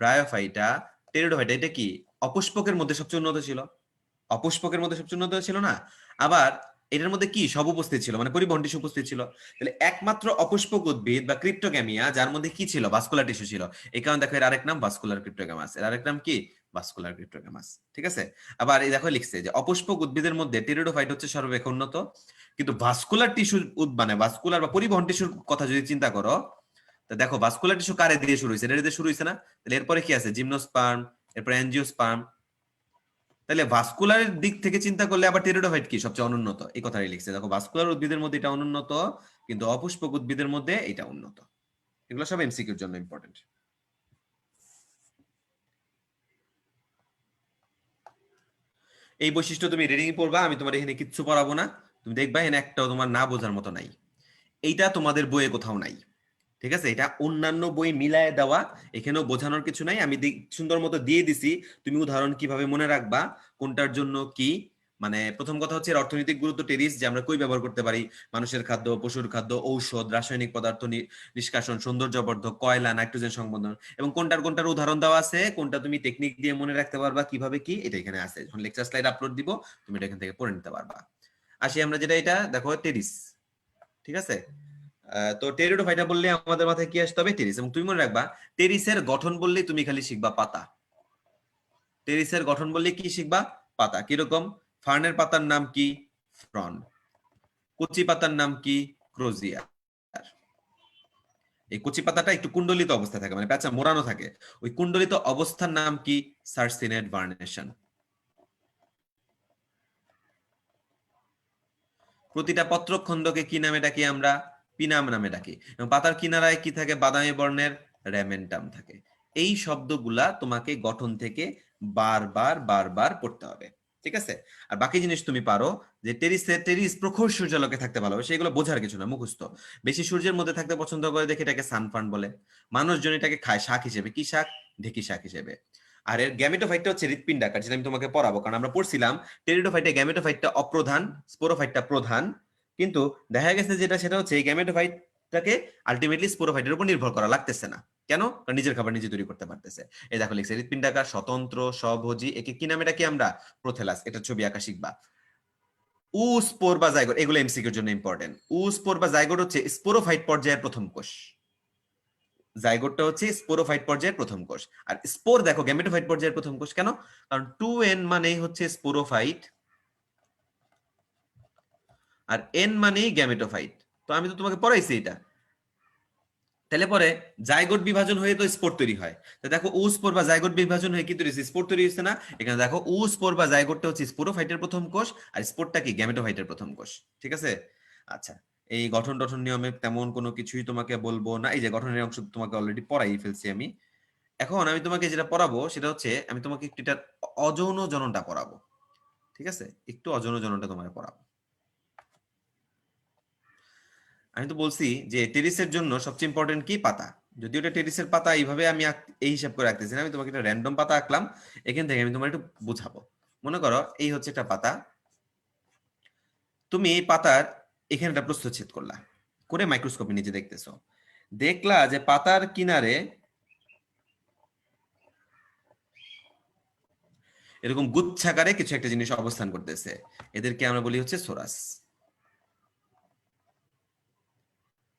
ব্রায়োফাইটা, টেরিডোফাইটা, এটা কি অপুষ্পকের মধ্যে সবচেয়ে উন্নত ছিল? অপুষ্পকের মধ্যে সবচেয়ে উন্নত ছিল না? আবার এটার মধ্যে কি সব উপস্থিত ছিল, মানে পরিবহন টিস্যু উপস্থিত ছিল। তাহলে একমাত্র অপুষ্পক উদ্ভিদ বা ক্রিপ্টোগ্যামিয়া যার মধ্যে কি ছিল? ভাস্কুলার টিস্যু ছিল। এই কারণে দেখো এর আরেক নাম ভাস্কুলার ক্রিপ্টোগ্যামাস। এর আরেক নাম কি? ভাস্কুলার ক্রিপ্টোগ্যামাস। ঠিক আছে। আবার এই দেখো লিখছে যে অপুষ্পক উদ্ভিদের মধ্যে টেরিডোফাইট হচ্ছে সর্বাপেক্ষা উন্নত। কিন্তু ভাস্কুলার টিস্যু, মানে ভাস্কুলার বা পরিবহন টিস্যুর কথা যদি চিন্তা করো, তা দেখো ভাস্কুলার টিস্যু কারে দিয়ে শুরু হয়েছে, এটা দিয়ে শুরু হয়েছে না? তাহলে এরপরে কি আছে? জিমনোস্পার্ম, এরপর অ্যাঞ্জিওস্পার্ম। তাহলে ভাস্কুলারের দিক থেকে চিন্তা করলে আবার টেরিডোফাইট কি সবচেয়ে অনুন্নত, এই কথাই লিখছে। দেখো ভাস্কুলার উদ্ভিদের মধ্যে এটা অনুন্নত, কিন্তু অপুষ্পক উদ্ভিদের মধ্যে এটা উন্নত। এগুলো সব এমসিকিউর জন্য ইম্পর্টেন্ট। এই বৈশিষ্ট্য তুমি রিডিং পড়বা, আমি তোমার এখানে কিচ্ছু পড়াবো না। তুমি দেখবা এখানে একটাও তোমার না বোঝার মতো নাই। এইটা তোমাদের বইয়ে কোথাও নাই, ঠিক আছে? এটা অন্যান্য বই মিলায় দেওয়া, এখানেও বোঝানোর কিছু নাই। আমি সুন্দর মতো দিয়ে দিছি, তুমি উদাহরণ কিভাবে মনে রাখবা, কোনটার জন্য কি। মানে প্রথম কথা হচ্ছে অর্থনৈতিক গুরুত্ব টেরিস, যে আমরা কই ব্যবহার করতে পারি, মানুষের খাদ্য, পশুর খাদ্য, ঔষধ, রাসায়নিক পদার্থ নিষ্কাশন, সৌন্দর্যবর্ধক, কয়লা, নাইট্রোজেন সংবন্ধন, এবং কোনটার কোনটার উদাহরণ দেওয়া আছে, কোনটা তুমি টেকনিক দিয়ে মনে রাখতে পারবা কিভাবে কি, এটা এখানে আছে। যখন লেকচার স্লাইড আপলোড দিব তুমি এটা এখান থেকে পড়ে নিতে পারবা। আসি আমরা যেটা, এটা দেখো টেরিস, ঠিক আছে? তো টেরিডোফাইটা বললে আমাদের মাথায় কি আসতে হবে? টেরিস। এবং তুমি মনে রাখবা টেরিসের গঠন বললে তুমি খালি শিখবা পাতা। টেরিসের গঠন বললে কি শিখবা? পাতা। কিরকম? ফার্নের পাতার নাম কি? ফ্রন্ড। কচি পাতার নাম কি? ক্রোজিয়া। এই কচি পাতাটা একটু কুণ্ডলিত অবস্থায় থাকে, মানে প্যাঁচা মোড়ানো থাকে। ওই কুণ্ডলিত অবস্থার নাম কি? সার্সিনেট ভার্নেশন। প্রতিটা পত্রখণ্ডকে কি নামে ডাকি আমরা? পিনাম নামে ডাকি। এবং পাতার কিনারায় কি থাকে? বাদামি বর্ণের র্যামেন্টাম থাকে। এই শব্দগুলা তোমাকে গঠন থেকে বারবার বারবার পড়তে হবে, ঠিক আছে? আর বাকি জিনিস তুমি পারো, যে টেরিস প্রখর সূর্যালোকে থাকতে ভালোবাসে, এগুলো বোঝার কিছু না, মুখস্থ। বেশি সূর্যের মধ্যে থাকতে পছন্দ করে দেখে এটাকে সানফার্ন বলে। মানুষজন এটাকে খায় শাক হিসেবে। কি শাক? ঢেকি শাক হিসেবে। আর এর গ্যামেটোফাইটটা হচ্ছে হৃৎপিণ্ডাকার, যেটা আমি তোমাকে পড়াবো, কারণ আমরা পড়ছিলাম টেরিডোফাইটে গ্যামেটোফাইটটা অপ্রধান, স্পোরোফাইটটা প্রধান। কিন্তু দেখা গেছে যেটা, সেটা হচ্ছে এই গ্যামেটোফাইটটাকে আলটিমেটলি স্পোরোফাইটের উপর নির্ভর করা লাগতেছে না। কেন? কারণ নিজের খাবার নিজে তৈরি করতে পারতেছে। এই দেখো লিখছে হৃৎপিণ্ডাকার, স্বতন্ত্র, স্বভোজী। একে কি নামে ডাকি আমরা? প্রোথেলাস। এটা ছবি আঁকা শিখবা। উ স্পোর বা জাইগোট, এগুলো এমসিকিউর জন্য ইম্পর্টেন্ট। উ স্পোর বা জাইগোট হচ্ছে স্পোরোফাইট পর্যায়ের প্রথম কোষ। জাইগোটটা হচ্ছে স্পোরোফাইট পর্যায়ের প্রথম কোষ। আর স্পোর দেখো গ্যামেটোফাইট পর্যায়ের প্রথম কোষ। কেন? কারণ 2n মানেই হচ্ছে স্পোরোফাইট, আর n মানেই গ্যামেটোফাইট। তো আমি তো তোমাকে পড়াইছি এটা। তাহলে পরে জাইগোট বিভাজন হয়ে তো স্পোর তৈরি হয়। তো দেখো উ স্পোর বা জাইগোট বিভাজন হয়ে কি তৈরি হচ্ছে? স্পোর তৈরি হচ্ছে না? এখানে দেখো উ স্পোর বা জাইগোটটা হচ্ছে স্পোরোফাইটের প্রথম কোষ, আর স্পোরটা কি? গ্যামেটোফাইটের প্রথম কোষ, ঠিক আছে? আচ্ছা, এই গঠন টঠন নিয়মে তেমন কোনো কিছুই তোমাকে বলবো না। এই যে গঠনের অংশ তোমাকে অলরেডি পড়াই ফেলছি আমি। এখন আমি তোমাকে যেটা পড়াবো সেটা হচ্ছে, আমি তোমাকে একটু এটা অযৌন জননটা পড়াবো, ঠিক আছে? একটু অযৌন জননটা তোমাকে পড়াবো। আমি তো বলছি যে টেরিসের জন্য সবচেয়ে ইম্পর্টেন্ট কি? পাতা। যদিও এটা টেরিসের পাতা, এইভাবে আমি এই হিসাব করে রাখতেছি না, আমি তোমাকে একটা র্যান্ডম পাতা আঁকলাম। এখান থেকে আমি তোমার একটু বুঝাবো। মনে করো এই হচ্ছে একটা পাতা, তুমি এই পাতার এখানে একটা প্রস্থচ্ছেদ করলা, করে মাইক্রোস্কোপের নিচে দেখতেছো, দেখলা যে পাতার কিনারে এরকম গুচ্ছাকারে কিছু একটা জিনিস অবস্থান করতেছে। এদেরকে আমরা বলি হচ্ছে সোরাস,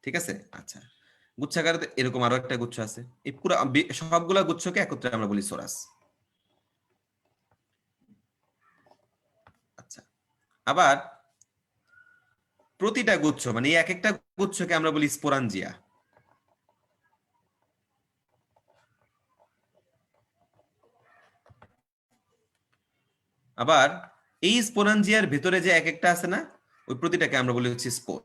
ঠিক আছে? আচ্ছা, গুচ্ছাকারে এরকম আরো একটা গুচ্ছ আছে। এই পুরো সবগুলা গুচ্ছকে একত্রে আমরা বলি সোরাস। আচ্ছা, আবার প্রতিটা গুচ্ছ, মানে এক একটা গুচ্ছকে আমরা বলি স্পোরাঞ্জিয়া। আবার এই স্পোরাঞ্জিয়ার ভিতরে যে এক একটা আছে না, ওই প্রতিটাকে আমরা বলি হচ্ছে স্পোর।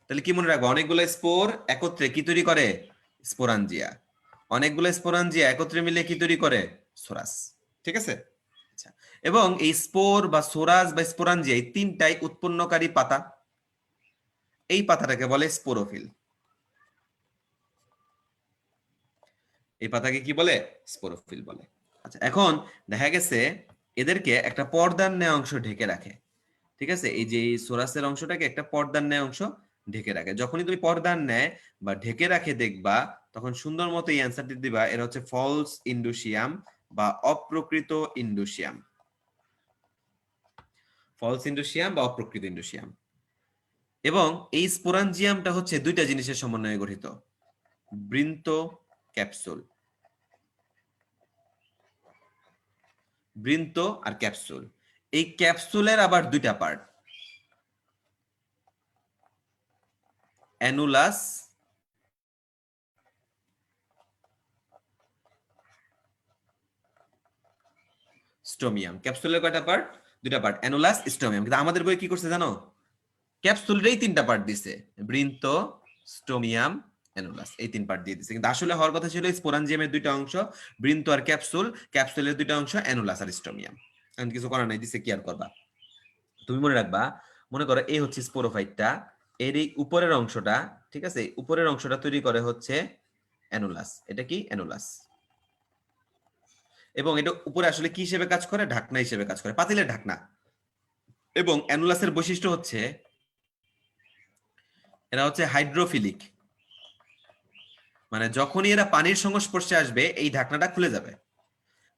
তাহলে কি মনে রাখবো? অনেকগুলো স্পোর একত্রে কি তৈরি করে? স্পোরাঞ্জিয়া। অনেকগুলো স্পোরাঞ্জিয়া একত্রে মিলে কি তৈরি করে? সোরাস, ঠিক আছে? আচ্ছা, এবং এই স্পোর বা সোরাস বা স্পোরাঞ্জিয়া, এই তিনটাই উৎপন্নকারী পাতা। এই পাতাটাকে বলে স্পোরোফিল। এই পাতাকে কি বলে? স্পোরোফিল বলে। আচ্ছা, এখন দেখা গেছে এদেরকে একটা পর্দার ন্যায় অংশ ঢেকে রাখে, ঠিক আছে? এই যে এই সোরাসের অংশটাকে একটা পর্দার ন্যায় অংশ ঢেকে রাখে। যখনই তুমি পর্দার ন্যায় বা ঢেকে রাখে দেখবা, তখন সুন্দর মতো এই অ্যান্সারটি দিবা, এরা হচ্ছে ফলস ইন্ডুসিয়াম বা অপ্রকৃত ইন্ডুসিয়াম। ফলস ইন্ডুসিয়াম বা অপ্রকৃত ইন্ডুসিয়াম। এবং এই স্পোরাঞ্জিয়ামটা হচ্ছে দুইটা জিনিসের সমন্বয়ে গঠিত, বৃন্ত ক্যাপসুল। বৃন্ত আর ক্যাপসুল, এই ক্যাপসুলের আবার দুইটা পার্ট। অ্যানুলাস স্টোমিয়াম। ক্যাপসুলের কয়টা পার্ট? দুইটা পার্ট, অ্যানুলাস স্টোমিয়াম। কিন্তু আমাদের বই কি করছে জানো? ক্যাপসুলেরই তিনটা পার্ট দিছে, বৃন্ত, স্টোমিয়াম, অ্যানুলাস, এই তিন পার্ট দিয়ে দিছে। কিন্তু আসলে হওয়ার কথা ছিল স্পোরাঞ্জিয়ামের দুইটা অংশ, বৃন্ত আর ক্যাপসুল, ক্যাপসুলের দুইটা অংশ অ্যানুলাস আর স্টোমিয়াম। এখন কিছু করার নাই, দিছে কি আর করবা। তুমি মনে রাখবা, মনে করো এই হচ্ছে স্পোরোফাইটটা, এর এই উপরের অংশটা, ঠিক আছে, উপরের অংশটা তৈরি করে হচ্ছে অ্যানুলাস। এটা কি? অ্যানুলাস। এবং এটা উপরে আসলে কি হিসেবে কাজ করে? ঢাকনা হিসেবে কাজ করে, পাতিলের ঢাকনা। এবং অ্যানুলাসের বৈশিষ্ট্য হচ্ছে এরা হচ্ছে হাইড্রোফিলিক, মানে যখনই এরা পানির সংস্পর্শে আসবে এই ঢাকনাটা খুলে যাবে।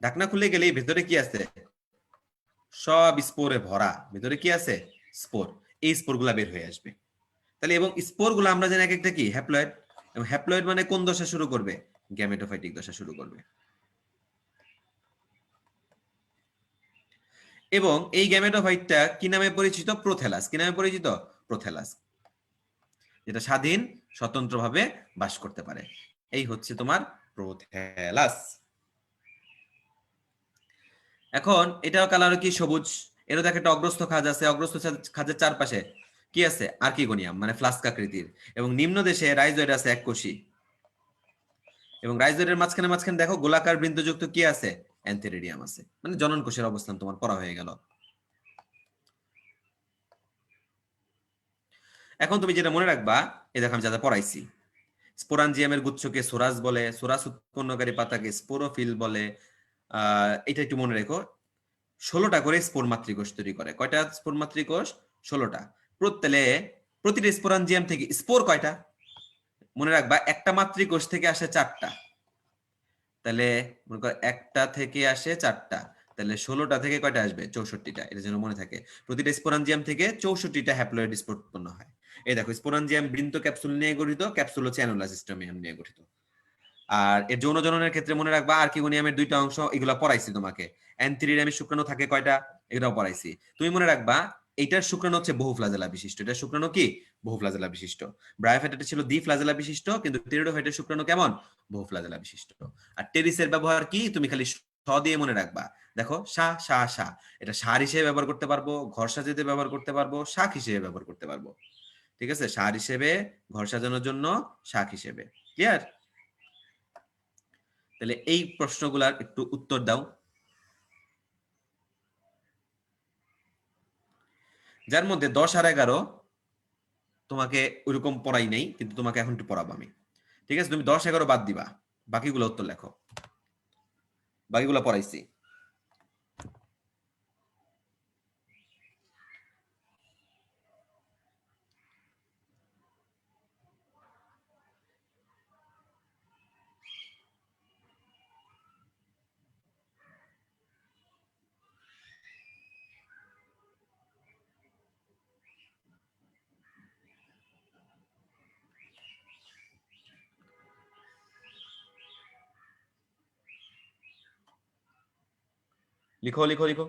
ঢাকনা খুলে গেলে ভেতরে কি আছে? সব স্পোরে ভরা। ভেতরে কি আছে? স্পোর। এই স্পোর গুলা বের হয়ে আসবে। তাহলে এবং স্পোর গুলো আমরা জানি এক একটা কি হ্যাপ্লয়েড, এবং হ্যাপ্লয়েড মানে কোন দশা শুরু করবে? গ্যামেটোফাইটিক দশা শুরু করবে। এবং এই গ্যামেটোফাইটটা কি নামে পরিচিত? প্রোথ্যালাস। কি নামে পরিচিত? প্রোথ্যালাস, যেটা স্বাধীন স্বতন্ত্রভাবে বাস করতে পারে। এই হচ্ছে তোমার প্রোথ্যালাস। এখন এটাও কালার কি? সবুজ। এরও দেখো একটা অগ্রস্থ খাঁজ আছে, অগ্রস্থ খাঁজের চারপাশে কি আছে? আর্কিগোনিয়াম, মানে ফ্লাস্ক আকৃতির। এবং নিম্ন দেশে রাইজয়েড আছে এককোষী। এবং রাইজয়েডের মাঝখানে মাঝখানে দেখো গোলাকার বৃন্তযুক্ত কি আছে? অ্যান্থেরিডিয়াম আছে। মানে জনন কোষের অবস্থান তোমার পড়া হয়ে গেল। এখন তুমি যেটা মনে রাখবা, এই দেখো আমি যা যা পড়াইছি, স্পোরাঞ্জিয়ামের গুচ্ছকে সোরাস বলে, সোরাস উৎপন্নকারী পাতাকে স্পোরোফিল বলে। এটা একটু মনে রেখো। 16টা করে স্পোর মাতৃকোষ তৈরি করে। কয়টা স্পোর মাতৃকোষ? 16টা। তাহলে প্রতিটা স্পোরাঞ্জিয়াম থেকে স্পোর কয়টা? মনে রাখবা, একটা মাতৃকোষ থেকে আসে 4টা। তাহলে মনে করো একটা থেকে আসে 4টা, তাহলে 16টা থেকে কয়টা আসবে? 64টা। এটা যেন মনে থাকে। প্রতিটা স্পোরাঞ্জিয়াম থেকে 64টা হ্যাপ্লয়েড স্পোর উৎপন্ন হয়। এই দেখো, স্পোরাঞ্জিয়াম বৃন্ত ক্যাপসুল নিয়ে গঠিত, ক্যাপসুল হচ্ছে অ্যানুলাস স্টোমিয়াম নিয়ে গঠিত। আর এর যৌন জননের ক্ষেত্রে মনে রাখবা আর্কিগোনিয়ামের দুইটা অংশ, এগুলো পড়াইছি তোমাকে। অ্যান্থেরিডিয়ামের শুক্রাণু থাকে কয়টা? এগুলাও পড়াইছি। তুমি মনে রাখবা এইটার শুক্রাণু হচ্ছে বহু ফ্লাজেলা বিশিষ্ট। এটা শুক্রাণু কি? বহু ফ্লাজেলা বিশিষ্ট। ব্রায়োফাইটাটা ছিল দ্বি ফ্লাজেলা বিশিষ্ট, কিন্তু টেরিডোফাইটের শুক্রাণু কেমন? বহু ফ্লাজেলা বিশিষ্ট। আর টেরিসের ব্যবহার কি? তুমি খালি স দিয়ে মনে রাখবা। দেখো, সা সা সা, এটা সার হিসেবে ব্যবহার করতে পারবো, ঘর সাজাতে ব্যবহার করতে পারবো, শাক হিসেবে ব্যবহার করতে পারবো। ঠিক আছে, সার হিসেবে, ঘর সাজানোর জন্য, শাক হিসেবে। ক্লিয়ার? তাহলে এই প্রশ্নগুলার একটু উত্তর দাও। যার মধ্যে 10 আর 11 তোমাকে ওইরকম পড়াই নাই, কিন্তু তোমাকে এখন একটু পড়াবো আমি। ঠিক আছে, তুমি 10-11 বাদ দিবা, বাকিগুলো উত্তর লেখো। বাকিগুলো পড়াইছি। লিখো লিখো লিখো।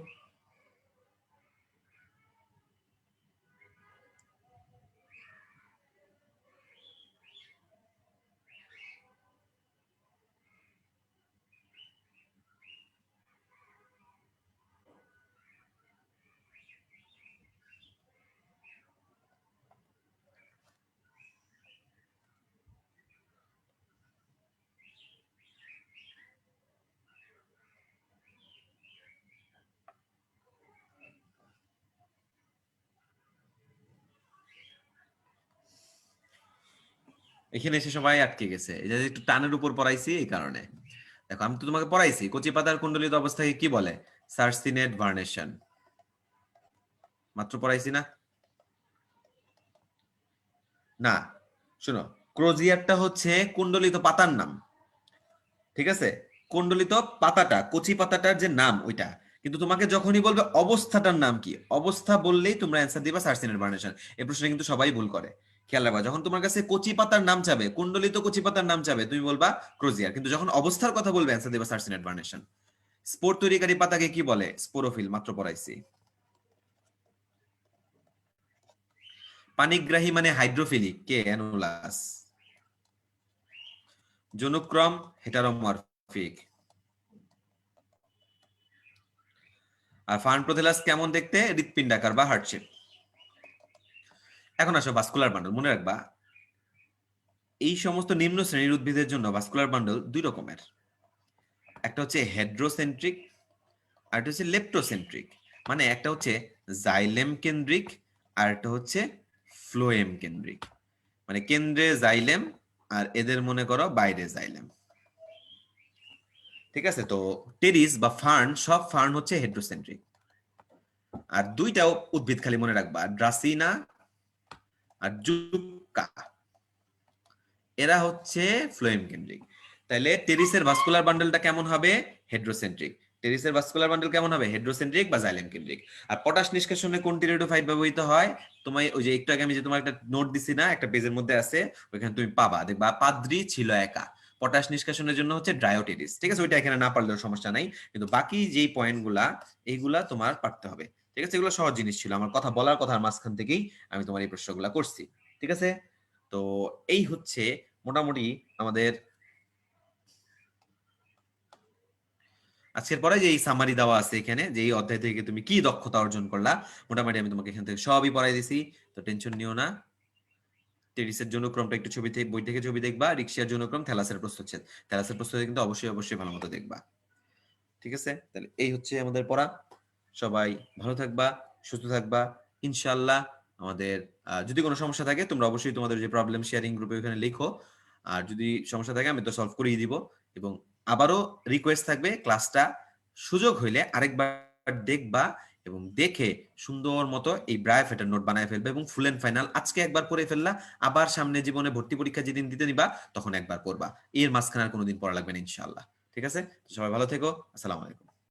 এখানে এসে সবাই আটকে গেছে, এই যে একটু টানের উপর পড়াইছি এই কারণে। দেখো, আমি তো তোমাকে পড়াইছি কচি পাতার কুণ্ডলিত অবস্থাকে কি বলে? সার্সিনেট ভার্নেশন। মাত্র পড়াইছি না? না, শোনো, ক্রোজিয়ারটা হচ্ছে কুণ্ডলিত পাতার নাম। ঠিক আছে, কুণ্ডলিত পাতাটা, কচি পাতাটার যে নাম ওইটা। কিন্তু তোমাকে যখনই বলবে অবস্থাটার নাম কি, অবস্থা বললেই তোমরা অ্যান্সার দিবা সার্সিনেট ভার্নেশন। এই প্রশ্নে কিন্তু সবাই ভুল করে। খেয়াল রাখবা, যখন তোমার কাছে কচি পাতার নাম চাবে, কুণ্ডলিত কচি পাতার নাম চাবে, তুমি বলবা ক্রোজিয়ার। কিন্তু যখন অবস্থার কথা বলবে অ্যান্সার দিবা সার্সিনেট ভার্নেশন। স্পোর তৈরিকারী পাতাকে কি বলে? স্পোরোফিল। মাত্র পড়াইছি। পানিগ্রাহী মানে হাইড্রোফিলিক, কে? অ্যানুলাস। জনুক্রম হেটারোমরফিক। আর ফার্ন প্রোথেলাস কেমন দেখতে? হৃৎপিণ্ডাকার বা হার্ট শেপ। এখন আসো ভাস্কুলার বান্ডল। মনে রাখবা এই সমস্ত নিম্ন শ্রেণীর উদ্ভিদের জন্য ভাস্কুলার বান্ডল দুই রকমের, একটা হচ্ছে হেড্রোসেন্ট্রিক আর একটা হচ্ছে লেপ্টোসেন্ট্রিক। মানে একটা হচ্ছে জাইলেম কেন্দ্রিক আর একটা হচ্ছে ফ্লোয়েম কেন্দ্রিক। মানে কেন্দ্রে জাইলেম আর এদের মনে করো বাইরে জাইলেম। ঠিক আছে? তো টেরিস বা ফার্ন, সব ফার্ন হচ্ছে হেড্রোসেন্ট্রিক। আর দুইটাও উদ্ভিদ খালি মনে রাখবা, ড্রাসিনা আর জুক্কা, এরা হচ্ছে ফ্লোয়েম কেন্দ্রিক। তাহলে টেরিসের ভাস্কুলার বান্ডলটা কেমন হবে? হেড্রোসেন্ট্রিক। টেরিসের ভাস্কুলার বান্ডল কেমন হবে? হেড্রোসেন্ট্রিক বা জাইলেম কেন্দ্রিক। আর পটাশ নিষ্কাশনে কোন টেরিডোফাইট ব্যবহৃত হয়? তোমায় ওই যে একটু আগে আমি যে তোমার একটা নোট দিছি না, একটা পেজের মধ্যে আছে, ওইখানে তুমি পাবা, দেখবা পাদ্রি ছিল একা। পটাশ নিষ্কাশনের জন্য হচ্ছে ড্রায়োটেরিস। ঠিক আছে? ওইটা এখানে না পারলেও সমস্যা নাই, কিন্তু বাকি যেই পয়েন্টগুলা এইগুলা তোমার পারতে হবে। ঠিক আছে? এগুলো সহজ জিনিস ছিল, আমার কথা বলার কথার মাঝখান থেকেই আমি তোমার এই প্রশ্নগুলা করছি। ঠিক আছে? তো এই হচ্ছে মোটামুটি আমাদের আজকের পরে যে এই সামারি দেওয়া আছে এখানে, যে এই অধ্যায় থেকে তুমি কি দক্ষতা অর্জন করলা, মোটামুটি আমি তোমাকে এখান থেকে সবই পড়াই দিছি। তো টেনশন নিও না। টেরিসের জন্যক্রমটা একটু ছবি থেকে, বই থেকে ছবি দেখবা। রিক্সিয়ার জন্যক্রম, থ্যালাসের প্রস্থচ্ছেদ, থ্যালাসের প্রস্থচ্ছেদ কিন্তু অবশ্যই অবশ্যই ভালো মতো দেখবা। ঠিক আছে? তাহলে এই হচ্ছে আমাদের পড়া। সবাই ভালো থাকবা, সুস্থ থাকবা ইনশাআল্লাহ। আমাদের যদি কোনো সমস্যা থাকে তোমরা অবশ্যই তোমাদের যে প্রবলেম শেয়ারিং গ্রুপে ওখানে লিখো। আর যদি সমস্যা থাকে আমি তো সলভ করেই দিব। এবং আবারও রিকোয়েস্ট থাকবে, ক্লাসটা সুযোগ হইলে আরেকবার দেখবা এবং দেখে সুন্দর মতো এই ব্রায়োফাইটার নোট বানায় ফেলবে এবং ফুল এন্ড ফাইনাল আজকে একবার পড়ে ফেললা, আবার সামনে জীবনে ভর্তি পরীক্ষা যেদিন দিতে নিবা তখন একবার পড়বা। এর মাঝখানে আর কোনোদিন পড়া লাগবে না ইনশাআল্লাহ। ঠিক আছে? সবাই ভালো থেকো। আসসালামু আলাইকুম।